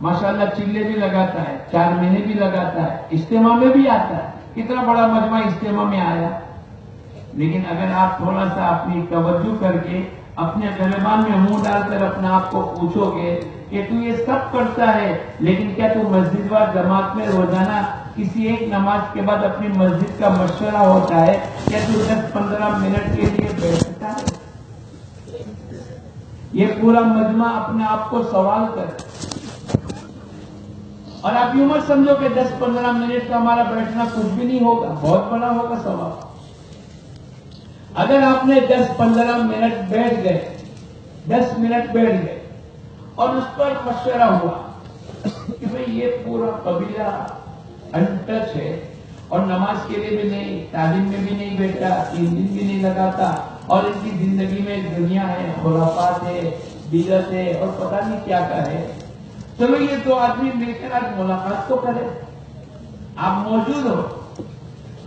ماشاءاللہ چلے بھی لگاتا ہے، 4 مہینے بھی لگاتا ہے، اجتماع میں بھی آتا ہے. کتنا بڑا مجمع اجتماع میں آیا. لیکن اگر آپ تھوڑا سا اپنی توجہ کر کے اپنے گریبان میں منہ ڈال کر اپنے آپ کو پوچھو گے کہ تو یہ سب کرتا ہے، لیکن کیا تو مسجد و جماعت میں روزانہ کسی ایک نماز کے بعد اپنی مسجد کا مشورہ ہوتا ہے؟ کیا تو 10-15 منٹ کے لیے بیٹھتا ہے؟ یہ پورا مجمع اپنے آپ کو سوال کرے. اور آپ یوں مت سمجھو کہ 10-15 منٹ کا ہمارا بیٹھنا کچھ بھی نہیں ہوگا، بہت بڑا ہوگا سوال. اگر آپ نے 10-15 منٹ بیٹھ گئے، 10 منٹ بیٹھ گئے اور اس پر مشورہ ہوا کہ بھئی یہ پورا قبیلہ انٹچ ہے اور نماز کے لیے بھی نہیں، تعلیم میں بھی نہیں بیٹھا، 3 دن بھی نہیں لگاتا، اور ان کی زندگی میں دنیا ہے، خرافات ہے، بدعت ہے اور پتہ نہیں کیا کیا ہے. چلو یہ 2 آدمی مل کر آج ملاقات تو کرے. آپ موجود ہو،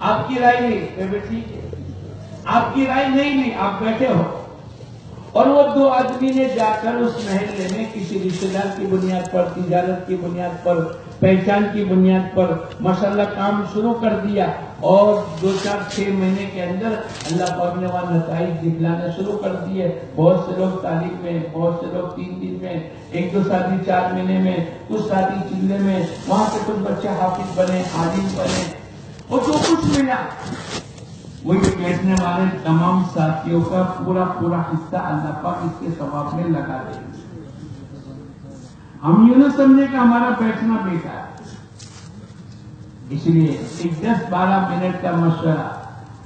آپ کی رائے لی کہ ٹھیک ہے، آپ کی رائے نہیں لی، آپ بیٹھے ہو، اور وہ 2 آدمی نے جا کر اس محلے میں کسی رشتے دار کی بنیاد پر، تجارت کی بنیاد پر، پہچان کی بنیاد پر ماشاءاللہ کام شروع کر دیا. اور 2-4-6 مہینے کے اندر اللہ پاک نے وہاں نتائج دکھلانا شروع کر دیے. بہت سے لوگ تعلیم میں، بہت سے لوگ 3 دن میں، 1-2 ساتھی 4 مہینے میں، کچھ ساتھی چلے میں، وہاں سے کچھ بچے حافظ بنے، عالم بنے، اور جو کچھ ملا وہ یہ بیٹھنے والے تمام ساتھیوں کا پورا حصہ اللہ پاک اس کے ثواب میں لگا دے. ہم یوں نہ سمجھے کہ ہمارا بیٹھنا بیکار ہے. اس لیے ایک 10-12 منٹ کا مشورہ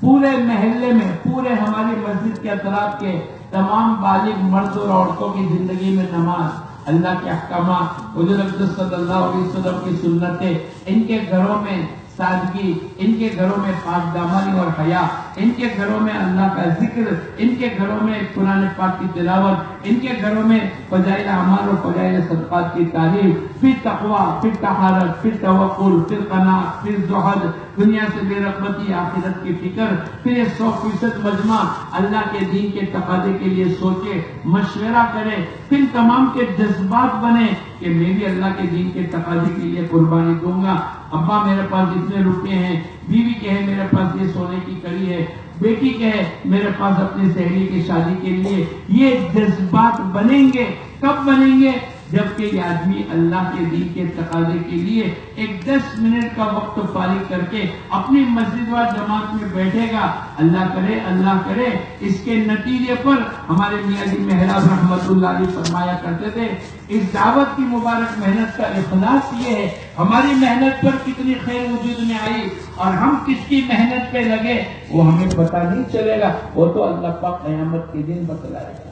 پورے محلے میں، پورے ہماری مسجد کے اطراف کے تمام بالغ مرد اور عورتوں کی زندگی میں نماز، اللہ کے احکامات، حضور اکرم صلی اللہ علیہ وسلم کی سنتیں، ان کے گھروں میں سادگی، ان کے گھروں میں پاک دامانی اور حیا، ان کے گھروں میں اللہ کا ذکر، ان کے گھروں میں قرآن پاک کی تلاوت، ان کے گھروں میں فضائل اعمال اور فضائل صدقات کی تعریف، پھر تقوی، پھر طہارت، پھر توکل، پھر قناعت، پھر زہد، دنیا سے بے رغبتی، آخرت کی فکر، پھر 100% مجمع اللہ کے دین کے تقاضے کے لیے سوچے، مشورہ کرے، پھر تمام کے جذبات بنے کہ میں بھی اللہ کے دین کے تقاضے کے لیے قربانی دوں گا. ابا میرے پاس اتنے روپے ہیں، بیوی کہے میرے پاس یہ سونے کی کڑی ہے، بیٹی کہے میرے پاس اپنی سہیلی کی شادی کے لیے. یہ جذبات بنیں گے. کب بنیں گے؟ جبکہ یہ آدمی اللہ کے دین کے تقاضے کے لیے ایک 10 منٹ کا وقت فارغ کر کے اپنی مسجد و جماعت میں بیٹھے گا. اللہ کرے اس کے نتیجے پر ہمارے میاں جی محراب رحمت اللہ علیہ فرمایا کرتے تھے، اس دعوت کی مبارک محنت کا اخلاص یہ ہے، ہماری محنت پر کتنی خیر وجود میں آئی اور ہم کس کی محنت پہ لگے وہ ہمیں پتہ نہیں چلے گا، وہ تو اللہ پاک قیامت کے دن بتلائے گا.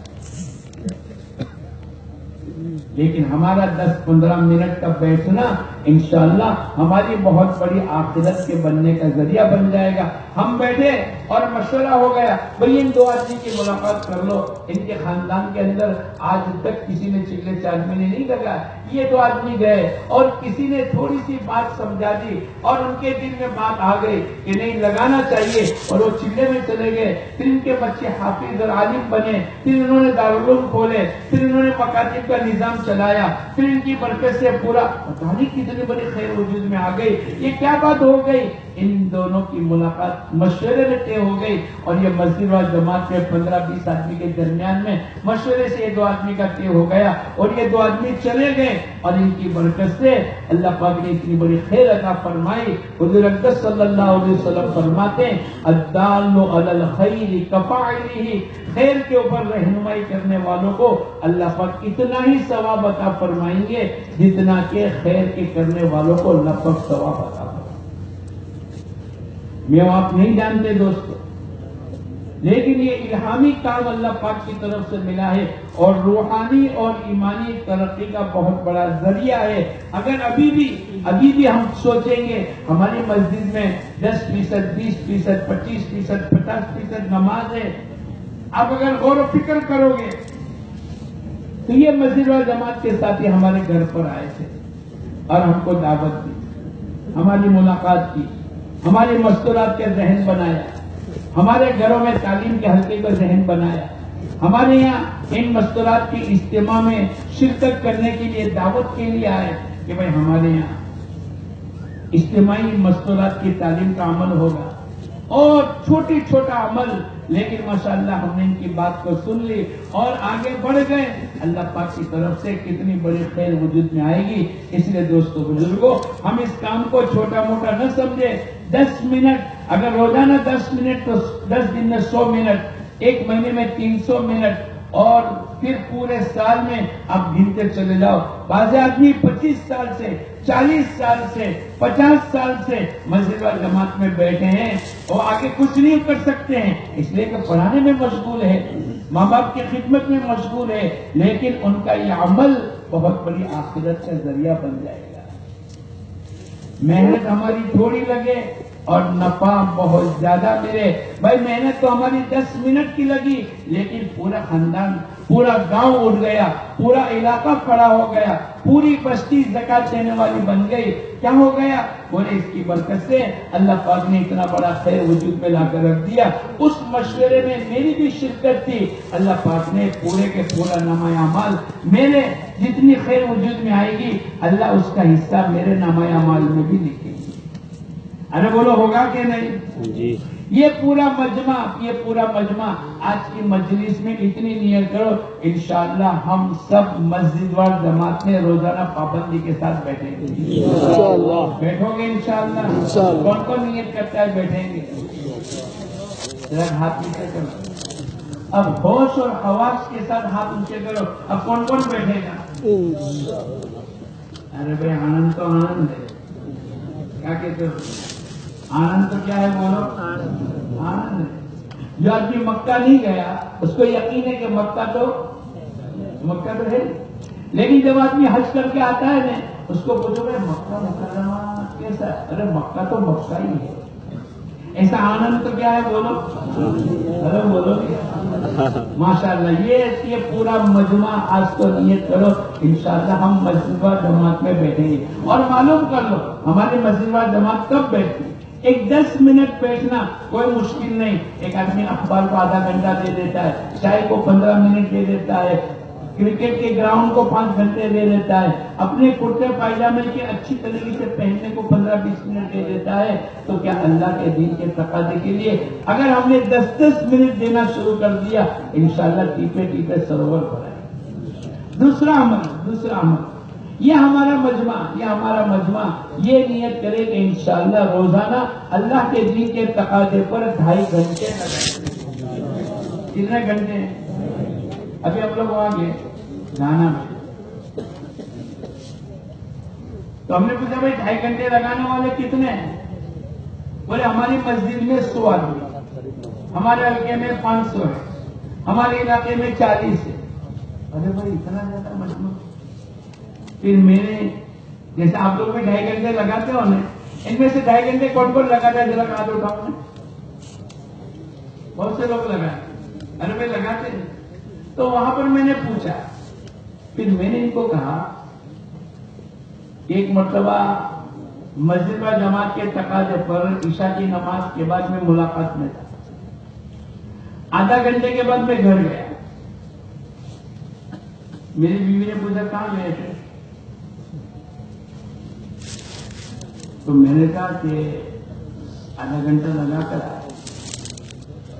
لیکن ہمارا 10-15 منٹ کا بیٹھنا انشاءاللہ ہماری بہت بڑی آخرت کے بننے کا ذریعہ بن جائے گا. ہم بیٹھے اور مشورہ ہو گیا بھئی ان 2 آدمی کی ملاقات کر لو, ان کے خاندان کے اندر آج تک کسی نے چلے چالمے نہیں لگا, یہ 2 آدمی گئے اور کسی نے تھوڑی سی بات سمجھا دی اور ان کے دل میں بات آ گئی کہ نہیں لگانا چاہیے, اور وہ چلے میں چلے گئے. پھر ان کے بچے حافظ اور عالم بنے, پھر انہوں نے دارالعلوم کھولے, پھر انہوں نے مکاتب کا نظام چلایا, پھر ان کی برکت سے پورا پتہ نہیں کتنی بڑی خیر وجود میں آ گئی. یہ کیا بات ہو گئی؟ ان دونوں کی ملاقات مشورے میں طے ہو گئی, اور یہ مسجد و جماعت میں 15-20 آدمی کے درمیان میں مشورے سے یہ 2 آدمی کا طے ہو گیا, اور یہ 2 آدمی چلے گئے, اور ان کی برکت سے اللہ پاک نے اتنی بڑی خیر عطا فرمائی. حضور اقدس صلی اللہ علیہ وسلم فرماتے ہیں الدال علی الخیر کفاعلہ, خیر کے اوپر رہنمائی کرنے والوں کو اللہ پاک اتنا ہی ثواب عطا فرمائیں گے جتنا کہ خیر کے کرنے والوں کو لفظ ثواب عطا فرمائیں. میں آپ نہیں جانتے دوستو, لیکن یہ الہامی کام اللہ پاک کی طرف سے ملا ہے اور روحانی اور ایمانی ترقی کا بہت بڑا ذریعہ ہے. اگر ابھی بھی ہم سوچیں گے ہماری مسجد میں 10%, 20%, 25%, 50% نماز ہے, اب اگر غور و فکر کرو گے تو یہ مسجد و جماعت کے ساتھی ہمارے گھر پر آئے تھے اور ہم کو دعوت دی, ہماری ملاقات کی, ہمارے مستورات کے ذہن بنایا, ہمارے گھروں میں تعلیم کے حلقے کا ذہن بنایا, ہمارے یہاں ان مستورات کی اجتماع میں شرکت کرنے کے لیے دعوت کے لیے آئے کہ بھائی ہمارے یہاں اجتماعی مستورات کی تعلیم کا عمل ہوگا, اور چھوٹا عمل, لیکن ماشاءاللہ ہم نے ان کی بات کو سن لی اور آگے بڑھ گئے. اللہ پاک کی طرف سے کتنی بڑی خیر وجود میں آئے گی. اس لیے دوستو بزرگوں, ہم اس کام کو چھوٹا موٹا نہ سمجھے. 10 منٹ اگر روزانہ 10 منٹ تو 10 دن میں 100 منٹ, ایک مہینے میں 300 منٹ, اور پھر پورے سال میں آپ گنتے چلے جاؤ. بعض آدمی 25 سال سے, 40 سال سے, 50 سال سے مسجد و جماعت میں بیٹھے ہیں, وہ آگے کچھ نہیں کر سکتے ہیں, اس لیے کہ پڑھانے میں مشغول ہے, ماں باپ کی خدمت میں مشغول ہے, لیکن ان کا یہ عمل بہت بڑی آخرت کا ذریعہ بن جائے گا. محنت ہماری تھوڑی لگے اور نفع بہت زیادہ ملے. بھائی محنت تو ہماری 10 منٹ کی لگی, لیکن پورا خاندان, پورا گاؤں اٹھ گیا, پورا علاقہ کھڑا ہو گیا, پوری بستی زکات دینے والی بن گئی. کیا ہو گیا؟ بولے اس کی برکت سے اللہ پاک نے اتنا بڑا خیر وجود میں لا کر رکھ دیا. اس مشورے میں میری بھی شرکت تھی, اللہ پاک نے پورے کے پورا نامہ اعمال, میرے جتنی خیر وجود میں آئے گی اللہ اس کا حصہ میرے نامہ اعمال میں بھی لکھے گی. ارے بولو ہوگا کہ نہیں جی؟ یہ پورا مجمع آج کی مجلس میں اتنی نیت کرو, انشاءاللہ ہم سب مسجد و جماعت میں روزانہ پابندی کے ساتھ بیٹھیں گے. بیٹھو گے انشاءاللہ؟ کون کون نیت کرتا ہے بیٹھیں گے؟ ذرا ہاتھ نیچے کرو. اب ہوش اور حواس کے ساتھ ہاتھ اونچے کرو. اب کون کون بیٹھے گا؟ ارے بھائی آنند تو آنند ہے, کیا کہتے ہو؟ آنند تو کیا ہے بولو؟ آنند ہے. جو آدمی مکہ نہیں گیا اس کو یقین ہے کہ مکہ تو ہے, لیکن جب آدمی حج کر کے آتا ہے نا, اس کو پوچھو گے مکہ مکرمہ کیسا؟ ارے مکہ تو مکہ ہی ہے. ایسا آنند تو کیا ہے بولو؟ ارے بولو ماشاءاللہ. یہ پورا مجمع آج تو نیت کرو انشاءاللہ ہم مسجد و جماعت میں بیٹھیں گے. اور معلوم کر لو ہماری مسجد و جماعت کب بیٹھتی ہے. ایک 10 منٹ بیٹھنا کوئی مشکل نہیں. ایک آدمی اخبار کو آدھا گھنٹہ دے دیتا ہے, چائے کو 15 منٹ دے دیتا ہے, کرکٹ کے گراؤنڈ کو 5 گھنٹے دے دیتا ہے, اپنے کرتے پائجامے کے اچھی طریقے سے پہننے کو 15-20 منٹ دے دیتا ہے. تو کیا اللہ کے دین کے تقاضے کے لیے اگر ہم نے 10-10 منٹ دینا شروع کر دیا انشاءاللہ ٹیپے سروور بھرائے. دوسرا عمل یہ ہمارا مجمع یہ نیت کرے کہ انشاءاللہ روزانہ اللہ کے دین کے تقاضے پر 2.5 گھنٹے لگائیں. کتنے گھنٹے؟ ابھی ہم لوگ آگے گانا میں تو ہم نے پوچھا بھائی 2.5 گھنٹے لگانے والے کتنے ہیں؟ بولے ہماری مسجد میں 100 آدمی, ہمارے علاقے میں 500 ہے, ہمارے علاقے میں 40 ہے. ارے بھائی اتنا زیادہ مجموع. پھر میں نے جیسے آپ لوگ بھی 2.5 گھنٹے لگاتے ہو نا, ان میں سے 2.5 گھنٹے کون کون لگاتا ہے, ذرا ہاتھ اٹھاؤ. بہت سے لوگ لگاتے. ارے بھائی لگاتے ہیں. تو وہاں پر میں نے پوچھا, پھر میں نے ان کو کہا, ایک مرتبہ مسجد و جماعت کے تقاضے پر عشاء کی نماز کے بعد میں ملاقات میں تھا. آدھا گھنٹے کے بعد میں گھر گیا. میری بیوی نے پوچھا کہاں گئے تھے, تو میں نے کہا کہ آدھا گھنٹہ لگا کر آئے,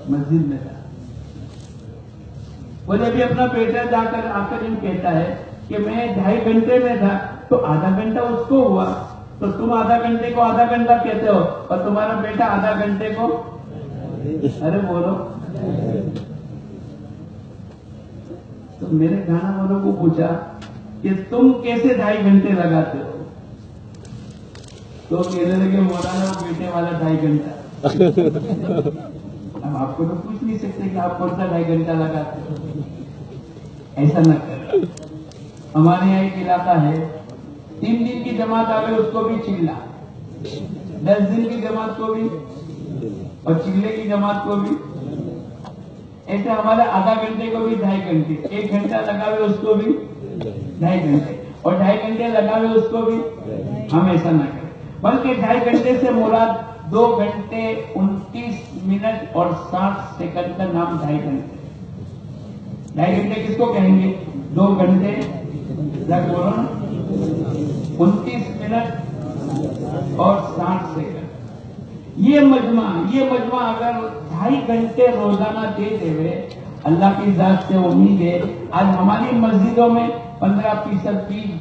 مسجد میں تھا. بولے ابھی اپنا بیٹا جا کر آ کر ان کہتا ہے کہ میں 2.5 گھنٹے میں تھا, تو آدھا گھنٹہ اس کو ہوا, تو تم آدھا گھنٹے کو آدھا گھنٹہ کہتے ہو اور تمہارا بیٹا آدھا گھنٹے کو. ارے بولو. تو میرے گانا والوں کو پوچھا کہ تم کیسے 2.5 گھنٹے لگاتے ہو, تو کہنے لگے مولانا وہ بیٹے والا 2.5 گھنٹہ. اب آپ کو تو پوچھ نہیں سکتے کہ آپ کون سا 2.5 گھنٹہ لگاتے ہو. ایسا نہ کریں. ہمارے یہاں ایک علاقہ ہے, 3 دن کی جماعت آ گئی اس کو بھی چلا, 10 دن کی جماعت کو بھی اور چلے کی جماعت کو بھی. ایسے ہمارے آدھا گھنٹے کو بھی 2.5 گھنٹے, 1 گھنٹہ لگا ہوئے اس کو بھی 2.5 گھنٹے, اور 2.5 گھنٹے لگا ہوئے اس کو بھی. ہم ایسا نہ کریں, بلکہ 2.5 گھنٹے سے مراد 2 گھنٹے 29 منٹ اور 60 سیکنڈ کا نام 2.5 گھنٹے. 2.5 گھنٹے کس کو کہیں گے, 2 گھنٹے بولو نا 29 منٹ اور 60 سیکنڈ. یہ مجمع اگر 2.5 گھنٹے روزانہ دیتے ہوئے, اللہ کی ذات سے امید ہے آج ہماری مسجدوں میں 15%,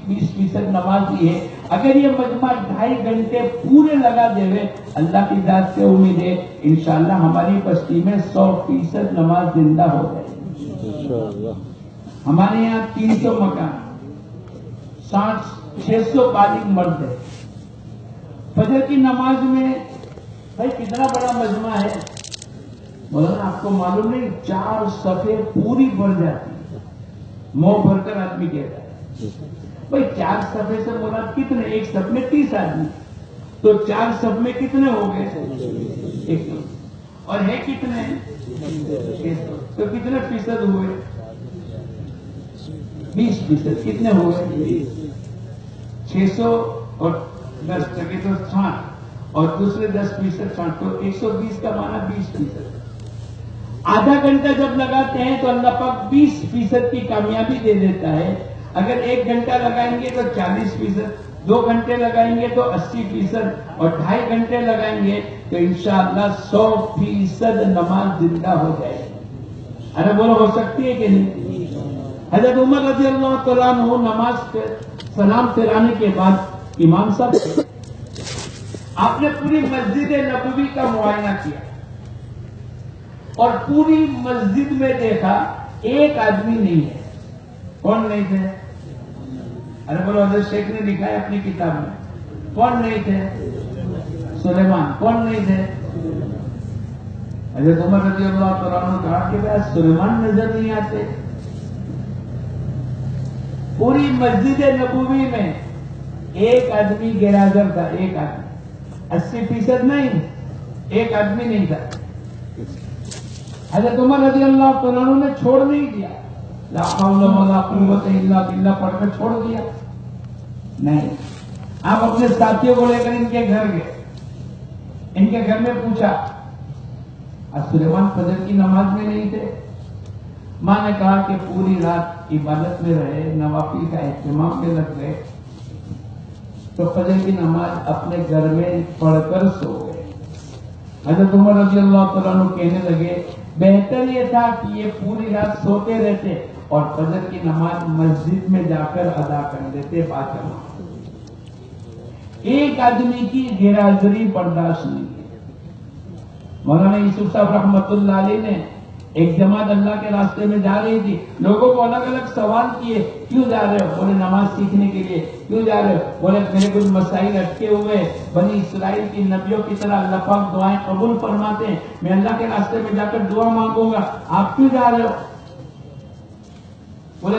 20% نمازی ہے. اگر یہ مجمع 2.5 گھنٹے پورے لگا دے ہوئے, اللہ کی ذات سے امید ہے انشاءاللہ ہماری بستی میں 100% نماز زندہ ہو جائے. ہمارے یہاں 300 مکان, 600 بالغ مرد ہے. فجر کی نماز میں بھائی کتنا بڑا مجمع ہے, مولانا آپ کو معلوم نہیں 4 صفیں پوری بھر جاتی ہے, منہ بھر کر آدمی کہتا ہے. بھائی 4 صفے سے مراد کتنے, ایک صف میں 30 آدمی, تو 4 صف میں کتنے ہو گئے, 100, اور ہے کتنے, 600, تو کتنے فیصد ہوئے, 20%. کتنے ہوئے, 600 اور 10 لگے تو 60, اور دوسرے 10% 60, تو 120 کا معنی 20%. آدھا گھنٹہ جب لگاتے ہیں تو اللہ پاک 20% کی کامیابی دے دیتا ہے. اگر 1 گھنٹہ لگائیں گے تو 40%, 2 گھنٹے لگائیں گے تو 80%, اور 2.5 گھنٹے لگائیں گے تو انشاءاللہ 100% نماز زندہ ہو جائے گی. ارے بولو ہو سکتی ہے کہ نہیں. حضرت عمر رضی اللہ تعالیٰ عنہ نماز پہ سلام پھرانے کے بعد امام صاحب آپ نے پوری مسجد نبوی کا معائنہ کیا اور پوری مسجد میں دیکھا ایک آدمی نہیں ہے. کون نہیں تھے, ارے بولو حضرت شیخ نے لکھا ہے اپنی کتاب میں, کون نہیں تھے, سلیمان. کون نہیں تھے, حضرت عمر رضی اللہ تعالیٰ عنہ نے کہا کہ بھائی سلیمان نظر نہیں آتے. پوری مسجد نبوی میں ایک آدمی غیر حاضر تھا, ایک آدمی, 80% نہیں, ایک آدمی نہیں تھا. حضرت عمر رضی اللہ تعالیٰ عنہ نے چھوڑ نہیں دیا, لا حول ولا قوت الا باللہ پڑھ کر چھوڑ دیا نہیں. آپ اپنے ساتھیوں کو لے کر ان کے گھر گئے, ان کے گھر میں پوچھا سلیمان فجر کی نماز میں نہیں تھے. ماں نے کہا کہ پوری رات عبادت میں رہے, نوافل کا اہتمام میں لگ گئے, تو فجر کی نماز اپنے گھر میں پڑھ کر سو گئے. حضرت عمر رضی اللہ تعالیٰ عنہ کہنے لگے بہتر یہ تھا کہ یہ پوری رات سوتے رہتے اور فجر کی نماز مسجد میں جا کر ادا کر دیتے. ایک آدمی کی غیر حاضری برداشت نہیں ہے. مولانا یوسف صاحب رحمت اللہ علیہ نے ایک جماعت اللہ کے راستے میں جا رہی تھی, لوگوں کو الگ الگ سوال کیے, کیوں جا رہے ہو, بولے نماز سیکھنے کے لیے. کیوں جا رہے ہو, بولے میرے کچھ مسائل اٹکے ہوئے, بنی اسرائیل کی نبیوں کی طرح اللہ پاک دعائیں قبول فرماتے ہیں, میں اللہ کے راستے میں جا کر دعا مانگوں گا, آپ کیوں جا رہے ہو, بولے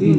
3।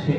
6।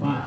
5।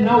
9,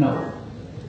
9।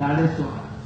16.5।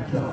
18।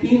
3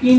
3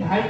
2.5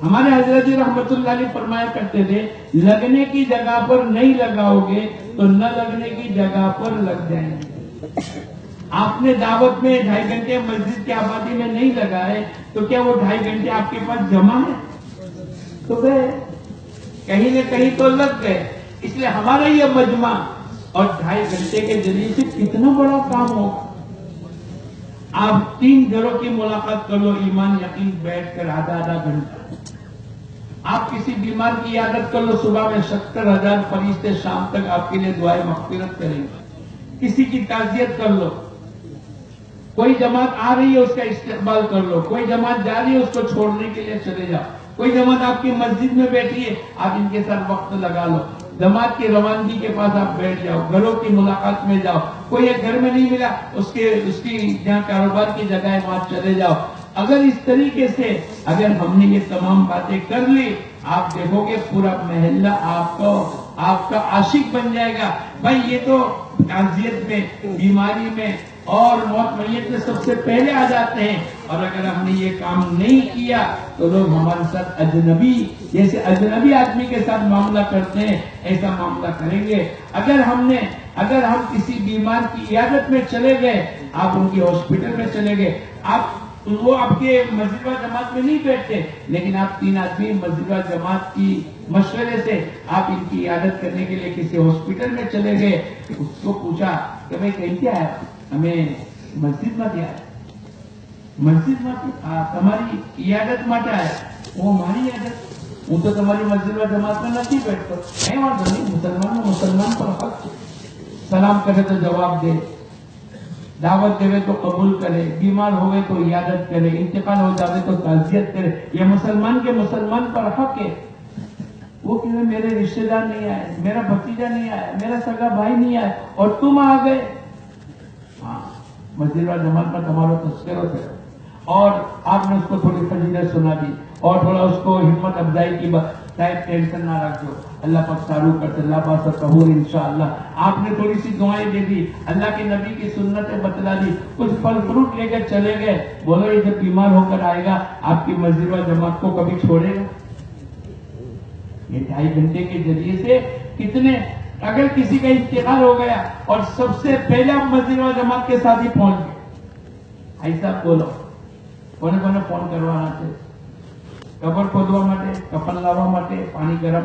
ہمارے حضرت جی رحمت اللہ علیہ فرمایا کرتے تھے لگنے کی جگہ پر نہیں لگاؤ گے تو نہ لگنے کی جگہ پر لگ جائیں گے. آپ نے دعوت میں 2.5 گھنٹے مسجد کی آبادی میں نہیں لگائے تو کیا وہ 2.5 گھنٹے آپ کے پاس جمع ہے؟ تو گئے کہیں نہ کہیں تو لگ گئے. اس لیے ہمارا یہ مجمع اور 2.5 گھنٹے کے ذریعے سے کتنا بڑا کام ہوگا. آپ 3 گھروں کی ملاقات کر لو ایمان یقین بیٹھ کر آدھا گھنٹہ. آپ کسی بیمار کی عیادت کر لو صبح میں 70,000 فرشتے شام تک آپ کے لیے دعائیں مغفرت کریں گے. کسی کی تعزیت کر لو. کوئی جماعت آ رہی ہے اس کا استقبال کر لو. کوئی جماعت جا رہی ہے اس کو چھوڑنے کے لیے چلے جاؤ. کوئی جماعت آپ کی مسجد میں بیٹھی ہے آپ ان کے ساتھ وقت لگا لو. جماعت کی روانگی کے پاس آپ بیٹھ جاؤ. گھروں کی ملاقات میں جاؤ. کوئی ایک گھر میں نہیں ملا اس کی جہاں کاروبار کی جگہ ہے وہاں چلے جاؤ. اگر اس طریقے سے اگر ہم نے یہ تمام باتیں کر لی آپ دیکھو گے پورا محلہ آپ کا عاشق بن جائے گا. بھائی یہ تو تعزیت میں بیماری میں اور موت میت میں سب سے پہلے آ جاتے ہیں. اور اگر ہم نے یہ کام نہیں کیا تو لوگ ہمارے ساتھ اجنبی جیسے اجنبی آدمی کے ساتھ معاملہ کرتے ہیں ایسا معاملہ کریں گے. اگر ہم کسی بیمار کی عیادت میں چلے گئے آپ ان کی ہاسپٹل میں چلے گئے وہ آپ کے مسجد و جماعت میں نہیں بیٹھتے لیکن آپ 3 آدمی مسجد و جماعت کی مشورے سے آپ ان کی عیادت کرنے کے لیے کسی ہاسپٹل میں چلے گئے. اس کو پوچھا کہ بھائی کہیں کیا ہے ہمیں مسجد میں دیا مسجد میں تمہاری عیادت માટે આયા وہ ہماری عیادت હું તો તમારી مسجد و جماعت میں નથી બેઠતો. કઈ વાંધો નહીં મુસલમાન પર હક છે. સલામ કરે તો જવાબ દે دعوت دے تو قبول کرے بیمار ہوئے تو عیادت کرے انتقال ہو جاوے تو تعزیت کرے. یہ مسلمان کے مسلمان پر حق ہے. وہ کہ میرے رشتہ دار نہیں آئے میرا بھتیجا نہیں آیا میرا سگا بھائی نہیں آیا اور تم آ گئے. ہاں مسجد و جماعت میں تمہارا تذکرہ ہے اور آپ نے اس کو تھوڑی فضیلت سنا دی اور تھوڑا اس کو ہمت افزائی کی شاید ٹینشن نہ رکھو اللہ پاک تعارف کرتے اللہ پاک سے قبول انشاءاللہ. آپ نے تھوڑی سی دعائیں دے دی اللہ کے نبی کی سنتیں بتلا دی کچھ پھل فروٹ لے کر چلے گئے. بولو یہ جب بیمار ہو کر آئے گا آپ کی مسجد و جماعت کو کبھی چھوڑے گا؟ یہ 2.5 گھنٹے کے ذریعے سے کتنے اگر کسی کا انتقال ہو گیا اور سب سے پہلے آپ مسجد و جماعت کے ساتھ ہی پہنچ گئے ایسا بولو કોને કોને ફોન કરવાના છે કબર ખોદવા માટે કફન લાવવા માટે પાણી ગરમ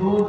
2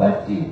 25.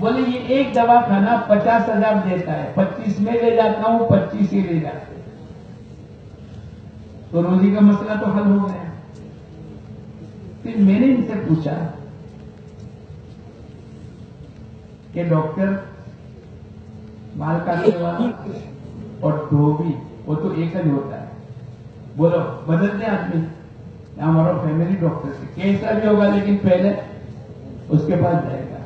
بولے یہ ایک دوا کھانا 50,000 دیتا ہے، 25 میں لے جاتا ہوں، 25 ہی لے جاتے ہیں۔ تو روزی کا مسئلہ تو حل ہو گیا۔ پھر میں نے ان سے پوچھا کہ ڈاکٹر بال کاٹنے والا اور دھوبی وہ تو ایک ہی ہوتا ہے، بولو بدلتے آدمی، ہمارا فیملی ڈاکٹر سے کیسا بھی ہوگا لیکن پہلے اس کے پاس جائے گا۔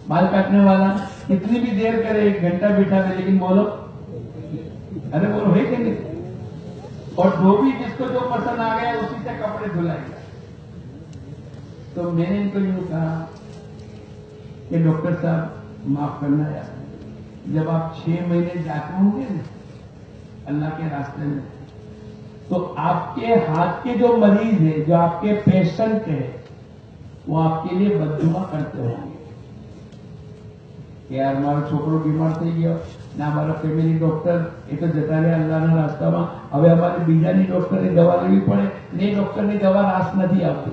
بال کاٹنے والا کتنی بھی دیر کرے، 1 گھنٹہ بٹھا دے، لیکن بولو ارے بولو ہے کہ نہیں؟ اور دھوبی جس کو جو پسند آ گیا اسی سے کپڑے دھلائے گا۔ تو میں نے ان کو یوں کہا کہ ڈاکٹر صاحب معاف کرنا یار، جب آپ 6 مہینے جاتے ہوں گے نا اللہ کے راستے میں، تو آپ کے ہاتھ کے جو مریض ہے، جو آپ کے پیشنٹ ہے، وہ آپ کے لیے بددعا کرتے ہوں گے کہ یار ہمارا چھوکرو بیمار થઈ ગયો ને અમારા ફેમિલી ડોક્ટર એ તો જતા રહ્યા અલ્લાહના રાસ્તામાં, હવે અમારે બીજાની ડોક્ટરની દવા લેવી પડે ને એ ડોક્ટરની દવા રાસ નથી આવતી।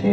6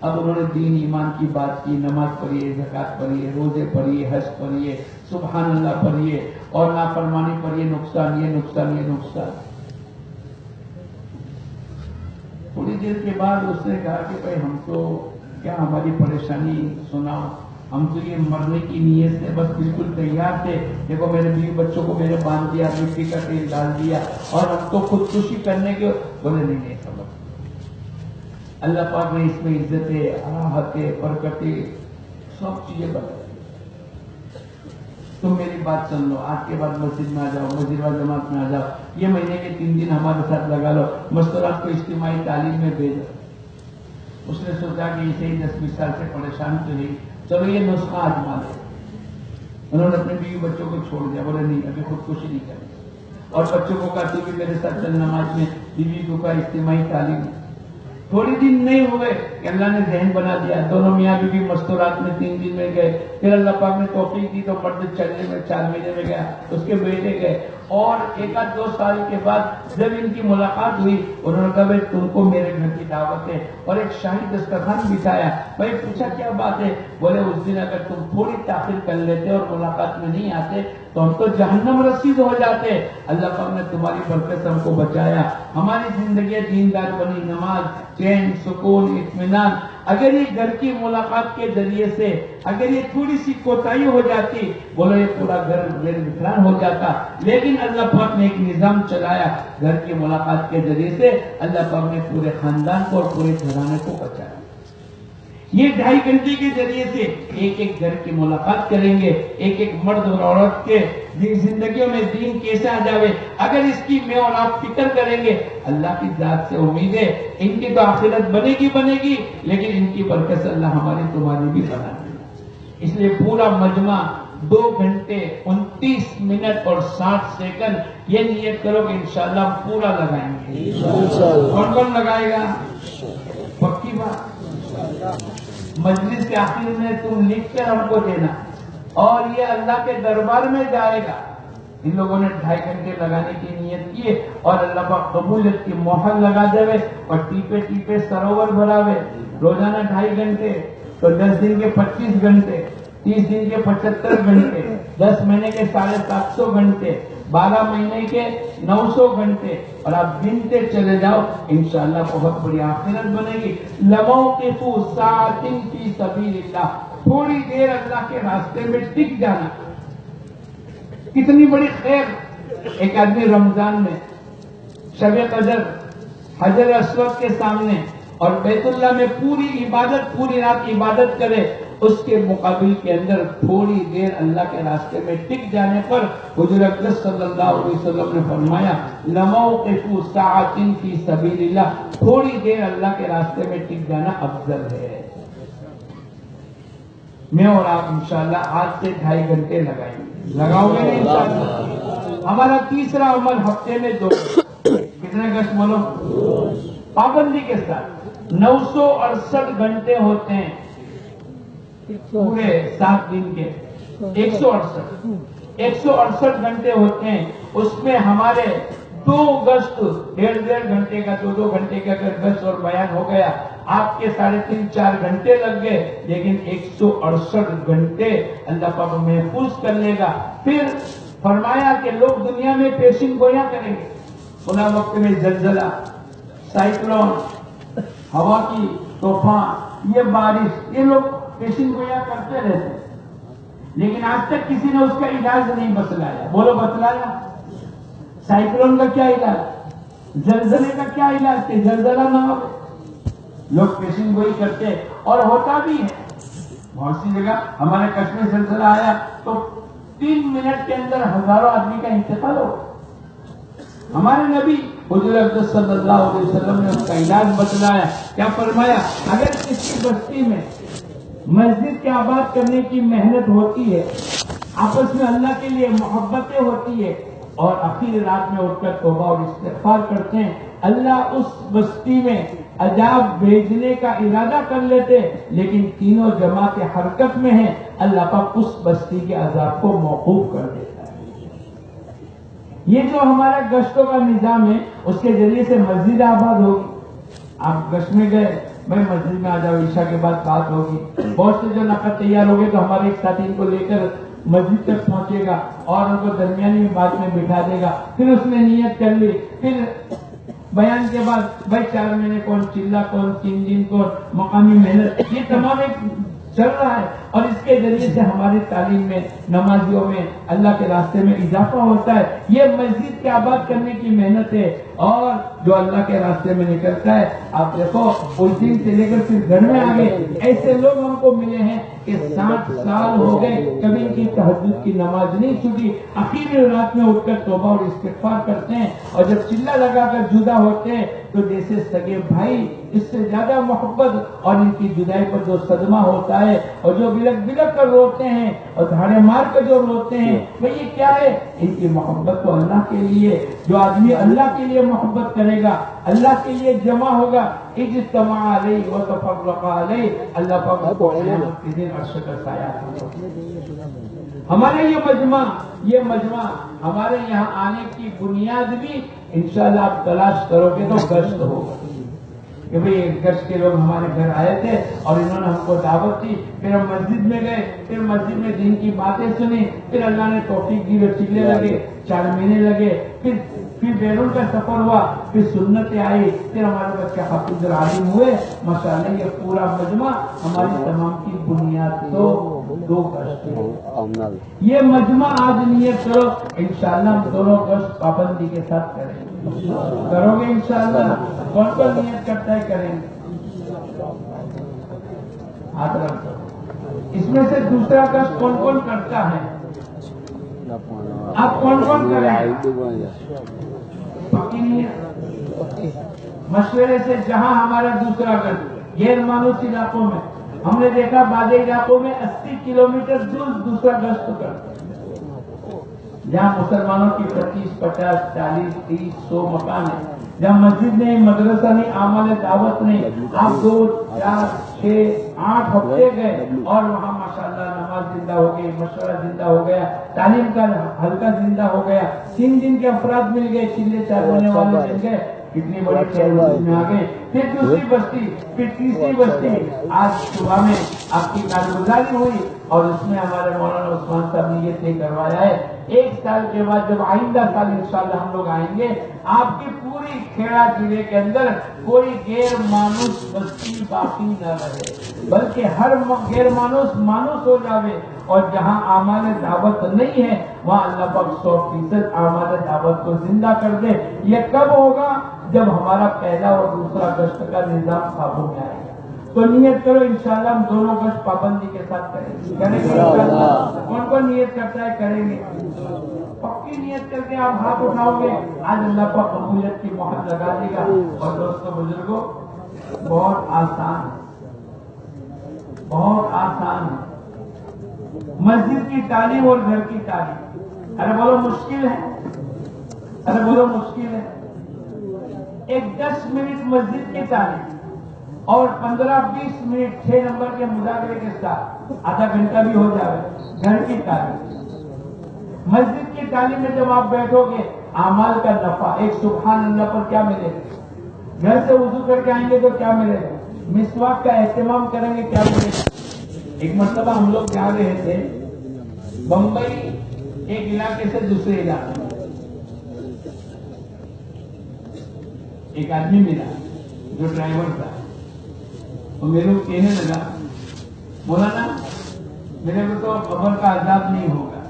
اب انہوں نے دین ایمان کی بات کی، نماز پڑھیے، زکات پڑھیے، روزے پڑھیے، حج پڑھیے، سبحان اللہ پڑھیے، اور نافرمانی پڑھیے، نقصان یہ نقصان یہ نقصان۔ تھوڑی دیر کے بعد اس نے کہا کہ بھائی ہم تو کیا ہماری پریشانی سناؤ، ہم تو یہ مرنے کی نیت سے بس بالکل تیار تھے، دیکھو میرے بیوی بچوں کو میں نے باندھ دیا، مٹی کا تیل ڈال دیا، اور ہم تو خودکشی کرنے کے بولے نہیں سمجھ۔ اللہ پاک نے اس میں عزتیں، راحتیں، برکتیں سب چیزیں بتائی۔ تم میری بات سن لو، آج کے بعد مسجد میں آ جاؤ، مسجد و جماعت میں آ جاؤ، یہ مہینے کے 3 دن ہمارے ساتھ لگا لو، مستورات کو اجتماعی تعلیم میں بھیجو۔ اس نے سوچا کہ اسے ہی 10-20 سال سے پریشان تو ہے، چلو یہ نسخہ آزما لے۔ انہوں نے اپنے بیوی بچوں کو چھوڑ دیا، بولے نہیں ابھی خودکشی نہیں کرنی، اور بچوں کو کہا تو بھی میرے ساتھ چل نماز میں، بیوی کو کہا اجتماعی تعلیم میں۔ تھوڑی دن نہیں ہوئے کہ اللہ نے ذہن بنا دیا، دونوں میاں بیوی مستورات میں 3 دن میں گئے، پھر اللہ پاک نے توفیق دی تو مرد چلنے میں 4 مہینے میں گیا، اس کے بیٹے گئے، اور 1-2 سال کے بعد جب ان کی ملاقات ہوئی، انہوں نے کہا بھائی تم کو میرے گھر کی دعوت ہے، اور ایک شاہی دسترخوان بچھایا۔ بھائی پوچھا کیا بات ہے؟ بولے اس دن اگر تم تھوڑی تاخیر کر لیتے اور ملاقات میں نہیں آتے تو ہم تو جہنم رسید ہو جاتے، اللہ پاک نے تمہاری برکت سے ہم کو بچایا، ہماری زندگی دیندار بنی، نماز، چین، سکون، اطمینان۔ اگر یہ گھر کی ملاقات کے ذریعے سے اگر یہ تھوڑی سی کوتاہی ہو جاتی، بولو یہ پورا گھر ویران ہو جاتا، لیکن اللہ پاک نے ایک نظام چلایا، گھر کی ملاقات کے ذریعے سے اللہ پاک نے پورے خاندان کو اور پورے گھرانے کو بچایا۔ یہ 2.5 گھنٹے کے ذریعے سے ایک گھر کی ملاقات کریں گے، ایک مرد اور عورت کے زندگیوں میں دین کیسے آ جاوے، اگر اس کی میں اور آپ فکر کریں گے، اللہ کی ذات سے امید ہے ان کی تو آخرت بنے گی، لیکن ان کی برکت سے اللہ ہماری تمہاری بھی بنا دے گا۔ اس لیے پورا مجمع 2 گھنٹے 29 منٹ اور 60 سیکنڈ یہ نیت کرو کہ انشاءاللہ پورا لگائیں گے۔ کون کون لگائے گا؟ پکی بات۔ مجلس کے آخر میں تم لکھ کر ہم کو دینا، اور یہ اللہ کے دربار میں جائے گا۔ ان لوگوں نے 2.5 گھنٹے لگانے کی نیت کی، اور اللہ پاک قبولیت کی مہر لگا دے، اور ٹیپے ٹیپے سروور بھراوے۔ روزانہ 2.5 گھنٹے تو 10 دن کے 25 گھنٹے، 30 دن کے 75 گھنٹے، 10 مہینے کے 750 گھنٹے، 12 مہینے کے 900 گھنٹے، اور آپ گنتے چلے جاؤ، انشاءاللہ بہت بڑی آخرت بنے گی۔ لَمَوْقِفُ سَاعَةٍ فِي سَبِيلِ اللَّهِ، تھوڑی دیر اللہ کے راستے میں ٹک جانا، کتنی بڑی خیر۔ ایک آدمی رمضان میں شب قدر حجر اسود کے سامنے اور بیت اللہ میں پوری رات عبادت کرے، اس کے مقابل کے اندر تھوڑی دیر اللہ کے راستے میں ٹک جانے پر حضور اقدس صلی اللہ علیہ وسلم نے فرمایا لَمَوْقِفُ سَاعَةٍ فِي سَبِيلِ اللَّهِ، تھوڑی دیر اللہ کے راستے میں ٹک جانا افضل ہے۔ میں اور آپ انشاءاللہ آج سے 2.5 گھنٹے لگائیں گے، لگاؤ گے نہیں انشاءاللہ؟ ہمارا تیسرا عمل ہفتے میں 2 کتنے گشت بولو؟ پابندی کے ساتھ 968 گھنٹے ہوتے ہیں پورے 7 دن کے، 168 گھنٹے ہوتے ہیں، اس میں ہمارے 2 گشت 1.5 گھنٹے کا 2 گھنٹے کا اگر گشت اور بیان ہو گیا، آپ کے 3.5-4 گھنٹے لگ گئے، لیکن 168 گھنٹے اللہ پاک محفوظ کر لے گا۔ پھر فرمایا کہ لوگ دنیا میں پیشن گویاں کریں گے، فلاں وقت میں زلزلہ، سائیکلون، ہوا کی طوفان، یہ بارش، یہ لوگ پیشن گویاں کرتے رہتے ہیں، لیکن آج تک کسی نے اس کا علاج نہیں بتلایا۔ بولو بتلایا؟ سائیکلون کا کیا علاج؟ زلزلے کا کیا علاج کہ زلزلہ نہ ہو؟ لوگ پیشن گوئی کرتے اور ہوتا بھی ہے۔ بہت سی جگہ ہمارے کچھ میں زلزلہ آیا تو 3 منٹ کے اندر ہزاروں آدمی کا انتقال ہو۔ ہمارے نبی حضور اقدس صلی اللہ علیہ وسلم نے اس کا علاج بتلایا۔ کیا فرمایا؟ اگر کسی بستی میں مسجد کے آباد کرنے کی محنت ہوتی ہے، آپس میں اللہ کے لیے محبتیں ہوتی ہے، اور آخری رات میں اٹھ کر توبہ اور استغفار کرتے ہیں، اللہ اس بستی میں عذاب بھیجنے کا ارادہ کر لیتے، لیکن تینوں جماعتیں حرکت میں ہیں، اللہ پاک اس بستی کے عذاب کو موقوف کر دیتا ہے۔ یہ جو ہمارا گشتوں کا نظام ہے، اس کے ذریعے سے مسجد آباد ہوگی۔ آپ گشت میں گئے بھائی مسجد میں آ جاؤ، عشاء کے بعد بات ہوگی. بہت سے جو نفر تیار ہو گئے تو ہمارے ایک ساتھی ان کو لے کر مسجد تک پہنچے گا اور ان کو درمیانی بات میں بٹھا دے گا. پھر اس نے نیت کر لی، پھر بیان کے بعد بھائی 4 مہینے کون، چلہ کون، 3 دن کون، مقامی محنت، یہ تمام ایک چل رہا ہے. اور اس کے ذریعے سے ہماری تعلیم میں، نمازیوں میں، اللہ کے راستے میں اضافہ ہوتا ہے. یہ مسجد کے آباد کرنے کی محنت ہے. اور جو اللہ کے راستے میں نکلتا ہے، آپ دیکھو اس دن سے لے کر پھر گھر میں آگے ایسے لوگ ہم کو ملے ہیں کہ 60 سال ہو گئے، کبھی ان کی تہجد کی نماز نہیں چھوٹی. آخری رات میں اٹھ کر توبہ اور استغفار کرتے ہیں، اور جب چلہ لگا کر جدا ہوتے ہیں تو جیسے سگے بھائی، اس سے زیادہ محبت. اور ان کی جدائی پر جو صدمہ ہوتا ہے، اور جو بلک بلک کر روتے ہیں اور دھاڑے مار کر جو روتے ہیں، بھئی یہ کیا ہے؟ ان کی محبت تو اللہ کے لیے. جو آدمی اللہ کے لیے محبت کرے گا، اللہ کے لیے جمع ہوگا، اجتماع علیہ وتفرق علیہ، اللہ پاک کو قیامت کے دن عرش کا سایہ دے. ہمارے یہ مجمع ہمارے یہاں آنے کی بنیاد بھی انشاءاللہ آپ تلاش کرو گے تو گشت ہوگا. کہ بھئی گشت کے لوگ ہمارے گھر آئے تھے اور انہوں نے ہم کو دعوت دی، پھر ہم مسجد میں گئے، پھر مسجد میں دین کی باتیں سنی، پھر اللہ نے توفیق دی، چلے لگے، 4 مہینے لگے، پھر بیرون کا سفر ہوا، پھر سنتیں آئی، پھر ہمارے بچے حافظ اور عالم ہوئے. ماشاءاللہ یہ پورا مجمع ہماری تمام کی بنیاد تو 2 گشت ہے. یہ مجمع آج نیت کرو، انشاءاللہ ہم دونوں گشت پابندی کے ساتھ کریں گے. کرو گے انشاءاللہ؟ کون کون نیت کرتا ہے کریں گے؟ ہاتھ رکھو. اس میں سے دوسرا گشت کون کون کرتا ہے؟ آپ کون کون کریں؟ پکی نیت مشورے سے. جہاں ہمارا دوسرا گشت غیر مانوس علاقوں میں، ہم نے دیکھا بعض علاقوں میں 80 کلومیٹر دور دوسرا گشت کرتے ہیں، جہاں مسلمانوں کی 25، 50، 40، 30، 100 مکان ہے، جہاں مسجد نہیں، مدرسہ نہیں، اعمال دعوت نہیں. آپ 2، 4، 6، 8 ہفتے گئے اور وہاں ماشاءاللہ نماز زندہ ہو گئی، مشورہ زندہ ہو گیا، تعلیم کا حلقہ زندہ ہو گیا. 3 دن کے افراد مل گئے، چلے چارونے والے مل گئے، کتنی بڑی خیر میں آ گئے. پھر دوسری بستی، پھر تیسری بستی. آج صبح میں آپ کی کارگزاری ہوئی اور اس میں ہمارے مولانا عثمان صاحب نے یہ طے کروایا ہے 1 سال کے بعد جب آئندہ سال انشاءاللہ ہم لوگ آئیں گے، آپ کی پوری کھیڑا ضلع کے اندر کوئی غیر مانوس بستی باقی نہ رہے، بلکہ ہر غیر مانوس ہو جاوے. اور جہاں اعمال دعوت نہیں ہے وہاں اللہ پاک 100% اعمال دعوت کو زندہ کر دے. یہ کب ہوگا؟ جب ہمارا پہلا اور دوسرا گشت کا نظام قابو میں آئے گا. تو نیت کرو انشاءاللہ ہم دونوں گشت پابندی کے ساتھ کریں گے انشاءاللہ. کون کون نیت کرتا ہے کریں گے؟ پکی نیت کر کے آپ ہاتھ اٹھاؤ گے، آج اللہ پاک قبولیت کی مہر لگا دے گا. اور دوستوں بزرگوں، بہت آسان ہے مسجد کی تعلیم اور گھر کی تعلیم. ارے بولو مشکل ہے، ارے بولو مشکل ہے. ایک 10 منٹ مسجد کی تعلیم اور 15-20 منٹ 6 نمبر کے مذاکرے کے ساتھ آدھا گھنٹہ بھی ہو جائے گھر کی تعلیم. مسجد کی تعلیم میں جب آپ بیٹھو گے، اعمال کا نفع، ایک سبحان اللہ پر کیا ملے گا؟ گھر سے وضو کر کے آئیں گے تو کیا ملے گا؟ مسواک کا اہتمام کریں گے، کیا ملے گا؟ ایک مرتبہ ہم لوگ جا رہے تھے بمبئی، ایک علاقے سے دوسرے علاقے میں، ایک آدمی ملا جو ڈرائیور تھا. وہ میرے کو کہنے لگا، بولا نا میرے کو تو قبر کا عذاب نہیں ہوگا.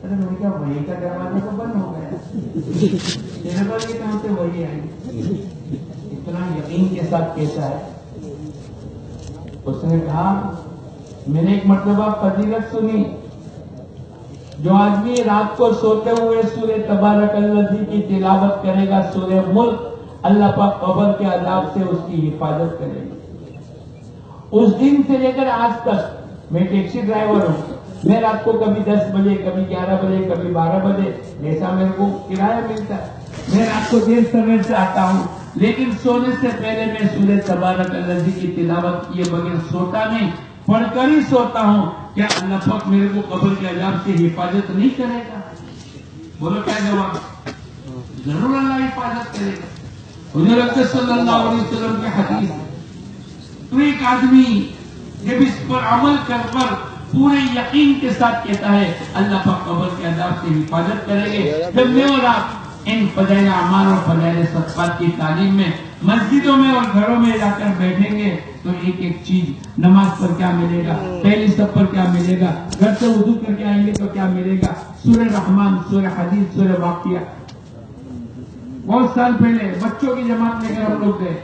ارے میں نے کہا وہی کا دروازہ تو بند ہو گیا، میرے پاس یہ کہاں سے وہی آئیں گے؟ اتنا یقین کے ساتھ کہتا ہے. اس نے کہا میں نے ایک مرتبہ فضیلت سنی، جو آدمی رات کو سوتے ہوئے سورہ تبارک الذی کی تلاوت کرے گا، سورہ ملک، اللہ پاک قبر کے عذاب سے اس کی حفاظت کرے گا. اس دن سے لے کر آج تک میں ٹیکسی ڈرائیور ہوں. میں رات کو کبھی 10 بجے، کبھی 11 بجے، کبھی 12 بجے، جیسا میرے کو کرایہ ملتا ہے. میں رات کو دیر سویر سے آتا ہوں، لیکن سونے سے پہلے میں سورہ تبارک الذی کی تلاوت کیے بغیر سوتا نہیں، پڑھ کر ہی سوتا ہوں. کیا اللہ پاک میرے کو قبر کے عذاب سے حفاظت نہیں کرے گا؟ بولو کیا جواب؟ ضرور اللہ حفاظت کرے گا. حضور اکرم صلی اللہ علیہ وسلم کی حدیث ہے، تو ایک آدمی جب اس پر عمل کر پورے یقین کے ساتھ کہتا ہے اللہ پاک قبر کے عذاب سے حفاظت کریں گے. جب میں اور آپ ان فضائل اعمال اور فضائل صدقات کی تعلیم میں مسجدوں میں اور گھروں میں جا کر بیٹھیں گے تو ایک ایک چیز، نماز پر کیا ملے گا، پہلی صف پر کیا ملے گا، گھر سے وضو کر کے آئیں گے تو کیا ملے گا، سورہ رحمان، سورہ حدید، سورہ واقعہ. بہت سال پہلے بچوں کی جماعت لے کر ہم لوگ گئے.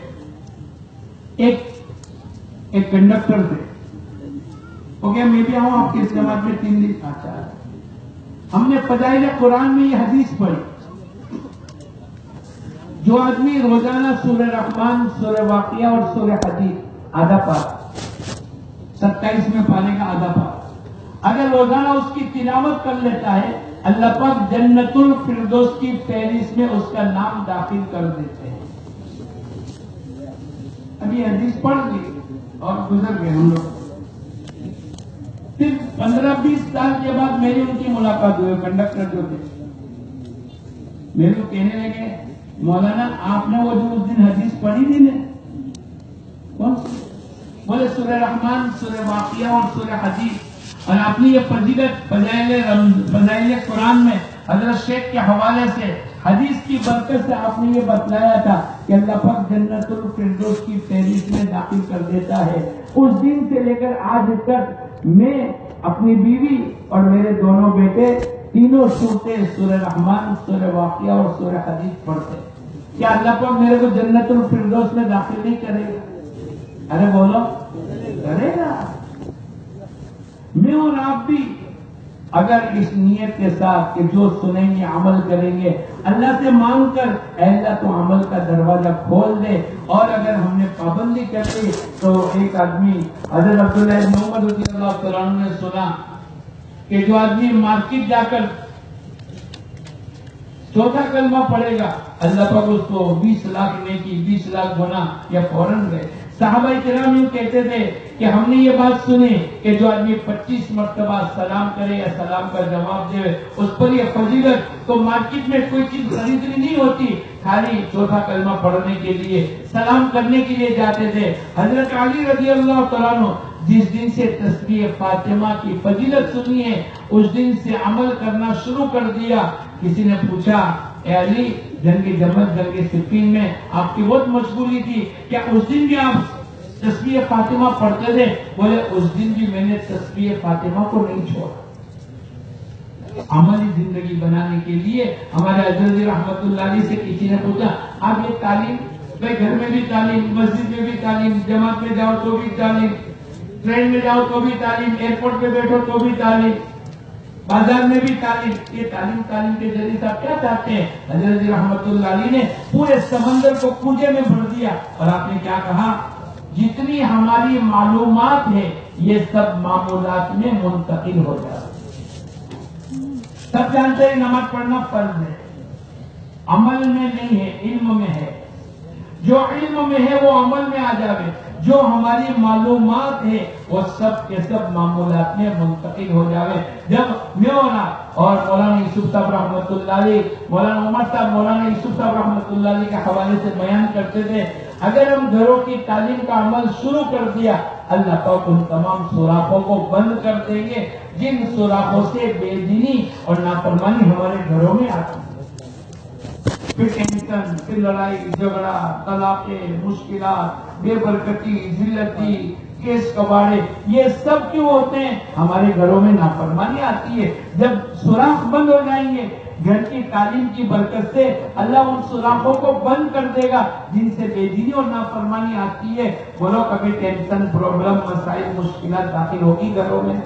ایک کنڈکٹر تھے، وہ کہا میں بھی آؤں آپ کی اس جماعت میں 3 دن. اچھا. ہم نے فضائل قرآن میں یہ حدیث پڑھی، جو آدمی روزانہ سورہ رحمان، سورہ واقعہ اور سورہ حدید آدھا پارا، 27 میں پانے کا آدھا پارا، اگر روزانہ اس کی تلاوت کر لیتا ہے اللہ پاک جنت الفردوس کی فہرست میں اس کا نام داخل کر دیتے ہیں. ابھی حدیث پڑھ لی اور گزر گئے ہم لوگ. پھر 15-20 سال کے بعد میری ان کی ملاقات ہوئی. کنڈکٹر جو تھے میرے کو کہنے لگے مولانا آپ نے وہ جو اس دن حدیث پڑھی تھی نا، کون سی؟ بولے سورہ رحمان، سورہ واقعہ اور سورہ حدید، اور آپ نے یہ فضائل قرآن میں حضرت شیخ کے حوالے سے حدیث کی برکت سے آپ نے یہ بتلایا تھا کہ اللہ پاک جنت الفردوس کی فہرست میں داخل کر دیتا ہے. اس دن سے لے کر آج تک میں اپنی بیوی اور میرے دونوں بیٹے تینوں صورتیں سورہ رحمان، سورہ واقعہ اور سورہ حدید پڑھتے. کیا اللہ پاک میرے کو جنت الفردوس میں داخل نہیں کرے گا؟ ارے بولو، کرے گا. میں اور آپ بھی اگر اس نیت کے ساتھ کہ جو سنیں گے عمل کریں گے، اللہ سے مانگ کر اے اللہ تو عمل کا دروازہ کھول دے. اور اگر ہم نے پابندی کر دی تو ایک آدمی حضرت عبداللہ بن عمر رضی اللہ تعالیٰ عنہ نے سنا کہ جو آدمی مارکیٹ جا کر چوتھا کلمہ پڑھے گا اللہ پاک اس کو 20 لاکھ نیکی، 20 لاکھ گناہ یا فوراً گئے. صحابہ کرام یوں کہتے تھے کہ ہم نے یہ بات سنی کہ جو آدمی 25 مرتبہ سلام کرے یا سلام کا جواب دے اس پر یہ فضیلت. تو مارکیٹ میں کوئی چیز خریدنی نہیں ہوتی، خالی چوتھا کلمہ پڑھنے کے لیے، سلام کرنے کے لیے جاتے تھے. حضرت علی رضی اللہ تعالیٰ عنہ جس دن سے تسبیح فاطمہ کی فضیلت سنی ہے اس دن سے عمل کرنا شروع کر دیا. کسی نے پوچھا اے علی جنگ جمل، جنگ صفین میں آپ کی بہت مشغولی تھی، کیا اس دن بھی آپ تسبیح فاطمہ پڑھتے تھے؟ بولے اس دن بھی میں نے تسبیح فاطمہ کو نہیں چھوڑا. عملی زندگی بنانے کے لیے ہمارے حضرت رحمت اللہ علیہ سے کسی نے پوچھا آپ یہ تعلیم، بھائی گھر میں بھی تعلیم، مسجد میں بھی تعلیم، جماعت میں جاؤ تو بھی تعلیم، ٹرین میں جاؤ تو بھی تعلیم، ایئرپورٹ پہ بیٹھو تو بھی تعلیم، بازار میں بھی تعلیم. یہ تعلیم کے ذریعے سے آپ کیا چاہتے ہیں؟ حضرت رحمت اللہ علیہ نے پورے سمندر کو کوجے میں بھر دیا اور آپ نے کیا کہا؟ جتنی ہماری معلومات ہے یہ سب معمولات میں منتقل ہو جائے. سب جانتے ہیں نماز پڑھنا فرض ہے، عمل میں نہیں ہے، علم میں ہے. جو علم میں ہے وہ عمل میں آ جائے. جو ہماری معلومات ہے وہ سب کے سب معمولات میں منتقل ہو جائے. جب میں اور مولانا یوسف صاحب رحمۃ اللہ علیہ، مولانا عمر صاحب مولانا یوسف صاحب رحمۃ اللہ علیہ کے حوالے سے بیان کرتے تھے، اگر ہم گھروں کی تعلیم کا عمل شروع کر دیا اللہ پاک ان تمام سوراخوں کو بند کر دیں گے جن سوراخوں سے بے دینی اور نافرمانی ہمارے گھروں میں آتی ہے. پھر ٹینشن، پھر لڑائی جھگڑا، طلاقیں، مشکلات، بے برکتی، ذلتی، کیس کباڑے، یہ سب کیوں ہوتے ہیں؟ ہمارے گھروں میں نافرمانی آتی ہے. جب سوراخ بند ہو جائیں گے گھر کی تعلیم کی برکت سے اللہ ان سوراخوں کو بند کر دے گا جن سے بے دینی اور نافرمانی آتی ہے. بولو کبھی ٹینشن، پرابلم، مسائل، مشکلات داخل ہوگی گھروں میں؟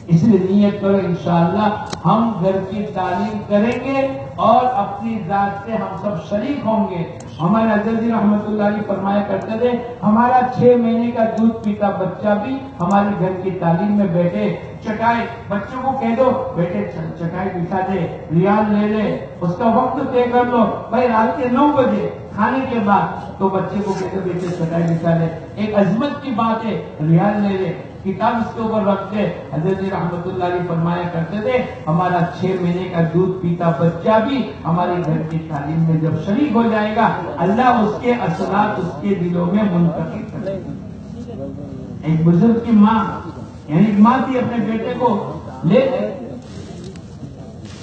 اس لیے نیت کرو انشاءاللہ ہم گھر کی تعلیم کریں گے اور اپنی ذات سے ہم سب شریک ہوں گے. ہمارے حضرت جی رحمت اللہ علیہ فرمایا کرتے تھے ہمارا 6 مہینے کا دودھ پیتا بچہ بھی ہمارے گھر کی تعلیم میں بیٹھے. چٹائی بچوں کو کہہ دو بیٹے چٹائی بچھا دے، ریال لے لے، اس کا وقت طے کر لو، بھائی رات کے 9 بجے کھانے کے بعد تو بچے کو کہتے بیٹے چٹائی بچھا لے. ایک عظمت کی بات ہے، ریال لے لے، کتاب اس کے اوپر رکھتے. حضرت جی رحمت اللہ علیہ فرمایا کرتے تھے ہمارا 6 مہینے کا دودھ پیتا بچہ بھی ہمارے گھر کی تعلیم میں جب شریک ہو جائے گا اللہ اس کے اثرات اس کے دلوں میں منتقل کرے گا. ایک بزرگ کی ماں یعنی ماں بھی اپنے بیٹے کو لے گئے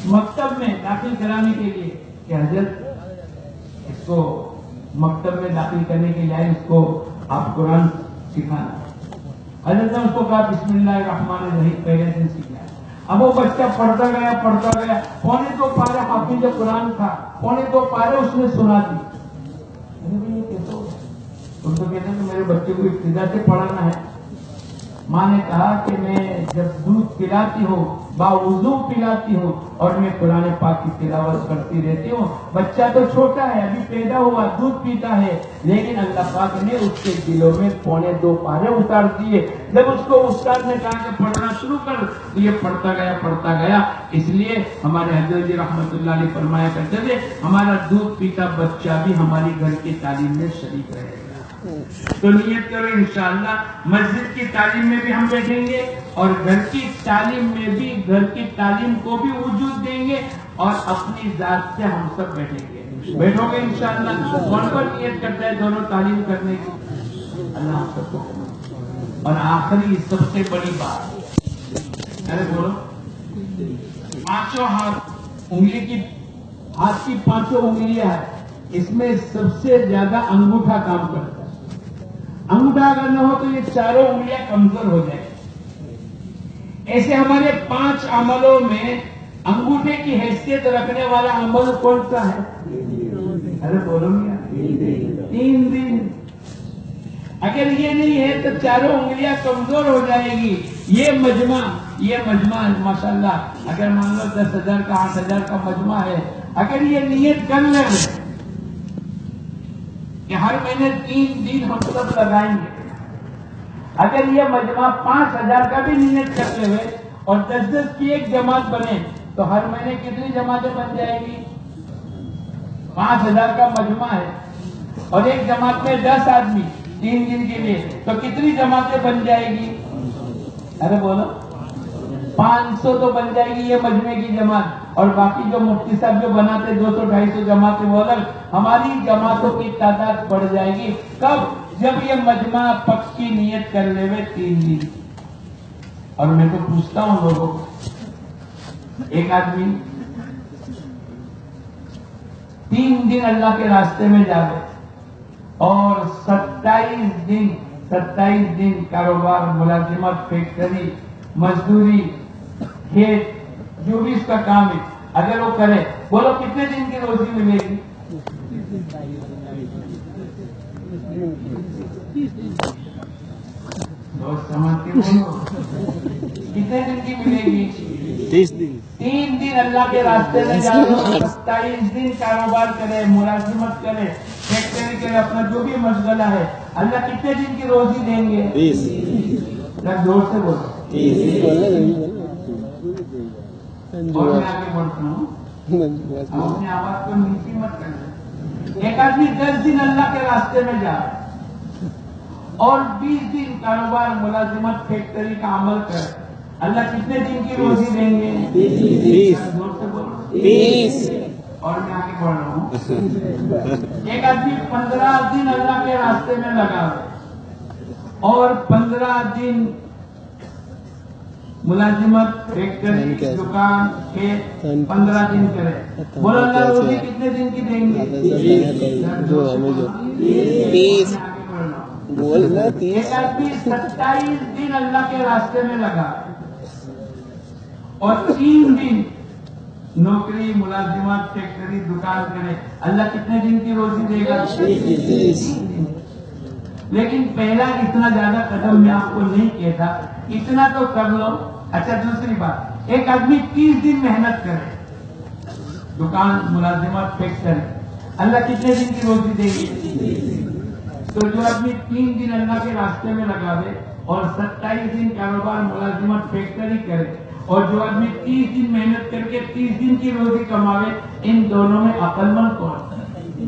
مکتب میں داخل کرانے کے لیے کہ حضرت اس کو مکتب میں داخل کرنے کے لیے اس کو آپ قرآن سکھانا. حضرت نے اس کو کہا بسم اللہ الرحمن الرحیم پہلے دن سکھایا. اب وہ بچہ پڑھتا گیا 2 پارے حافظ قرآن تھا 2 پارے اس نے سنا دی. ان کو کہتے ہیں کہ میرے بچے کو ابتدا سے پڑھانا ہے. ماں نے کہا کہ میں جب دودھ پلاتی ہوں باوضو پلاتی ہوں اور میں قرآن پاک کی تلاوت کرتی رہتی ہوں. بچہ تو چھوٹا ہے ابھی پیدا ہوا دودھ پیتا ہے لیکن اللہ پاک نے اس کے دلوں میں 2 پارے اتار دیے. جب اس کو استاد نے کہا کہ پڑھنا شروع کر تو یہ پڑھتا گیا. اس لیے ہمارے حضرت جی رحمت اللہ علیہ فرمایا کرتے تھے ہمارا دودھ پیتا بچہ بھی ہماری گھر کی تعلیم میں شریک رہے گا. تو نیت کرو انشاءاللہ مسجد کی تعلیم میں بھی ہم بیٹھیں گے اور گھر کی تعلیم میں بھی گھر کی تعلیم کو بھی وجود دیں گے اور اپنی ذات سے ہم سب بیٹھیں گے. بیٹھو گے انشاءاللہ. کون کون نیت کرتا ہے دونوں تعلیم کرنے کی؟ اللہ ہم سب کو. اور آخری سب سے بڑی بات ارے بولو 5 ہاتھ انگلی کی ہاتھ کی 5 انگلیاں ہیں اس میں سب سے زیادہ انگوٹھا کام کرتا ہے. انگوٹھا اگر نہ ہو تو یہ 4 انگلیاں کمزور ہو جائیں. ایسے ہمارے 5 عملوں میں انگوٹھے کی حیثیت رکھنے والا عمل کون سا ہے؟ ارے بولو گیا 3 دن. اگر یہ نہیں ہے تو 4 انگلیاں کمزور ہو جائے گی. یہ مجمع ماشاءاللہ اگر مان لو 10,000 کا 8,000 کا مجمع ہے اگر یہ نیت کر لیں کہ ہر مہینے 3 دن ہم سب لگائیں گے. اگر یہ مجمع 5,000 کا بھی نیت کرتے ہوئے اور 10 کی ایک جماعت بنے تو ہر مہینے کتنی جماعتیں بن جائے گی؟ 5,000 کا مجمع ہے اور ایک جماعت میں 10 آدمی 3 دن کے لیے تو کتنی جماعتیں بن جائے گی؟ ارے بولو 500 تو بن جائے گی یہ مجمع کی جماعت. اور باقی جو مفتی صاحب جو بناتے 200-250 جماعتیں وہ الگ. ہماری جماعتوں کی تعداد بڑھ جائے گی. کب؟ جب یہ مجمع پکی نیت کر لے ہوئے 3 دن. اور میں تو پوچھتا ہوں لوگوں کو ایک آدمی 3 دن اللہ کے راستے میں جاوے اور 27 دن کاروبار ملازمت فیکٹری مزدوری کھیت جو بھی اس کا کام ہے اگر وہ کرے بولو کتنے دن کی روزی ملے گی؟ کتنے دن کی ملے گی؟ 30 دن. 3 دن اللہ کے راستے میں جا رہے 27 دن کاروبار کرے ملازمت کرے فیکٹری کرے اپنا جو بھی مشغلہ ہے اللہ کتنے دن کی روزی دیں گے؟ 30. زور سے بولو. 30. اور میں آگے بڑھتا ہوں اپنی آواز کو نیچی مت کرنا. ایک آدمی 10 دن اللہ کے راستے میں جا رہا ہے اور 20 دن کاروبار ملازمت فیکٹری کا عمل کر اللہ کتنے دن کی روزی دیں گے؟ 30. زور سے بولو. 30. اور میں آگے بڑھ رہا ہوں. ایک آدمی 15 دن اللہ کے راستے میں لگا اور 15 دن ملازمت فیکٹری دکان کے 15 دن کرے بولو اللہ روزی کتنے دن کی دیں گے؟ 30. بولنا 30. ایک آدمی 27 دن اللہ کے راستے میں لگا اور 3 دن نوکری ملازمت فیکٹری دکان کرے اللہ کتنے دن کی روزی دے گا؟ 30. لیکن پہلا اتنا زیادہ قدم میں آپ کو نہیں کہتا اتنا تو کر لو. اچھا دوسری بات ایک آدمی 30 دن محنت کرے دکان ملازمت فیکٹری اللہ کتنے دن کی روزی دے گی؟ تو جو آدمی 3 دن اللہ کے راستے میں لگاوے اور 27 دن کاروبار ملازمت فیکٹری کرے اور جو آدمی 30 دن محنت کر کے 30 دن کی روزی کماوے ان دونوں میں عقل مند کون؟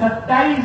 27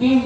3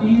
3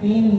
3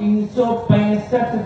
365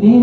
3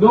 2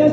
10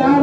4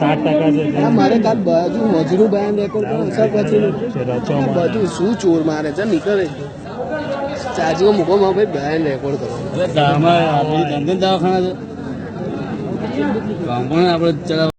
60% છે મારે કાલ બાજુ મજરૂ બયાન રેકોર્ડ કરો સર પછી બધું શું ચોર મારે છે નીકળે ચાર્જિંગ મૂકો માં ભાઈ બયાન રેકોર્ડ કરો દામાં આપણે દવાખાના છે કામ પણ આપણે ચલાવ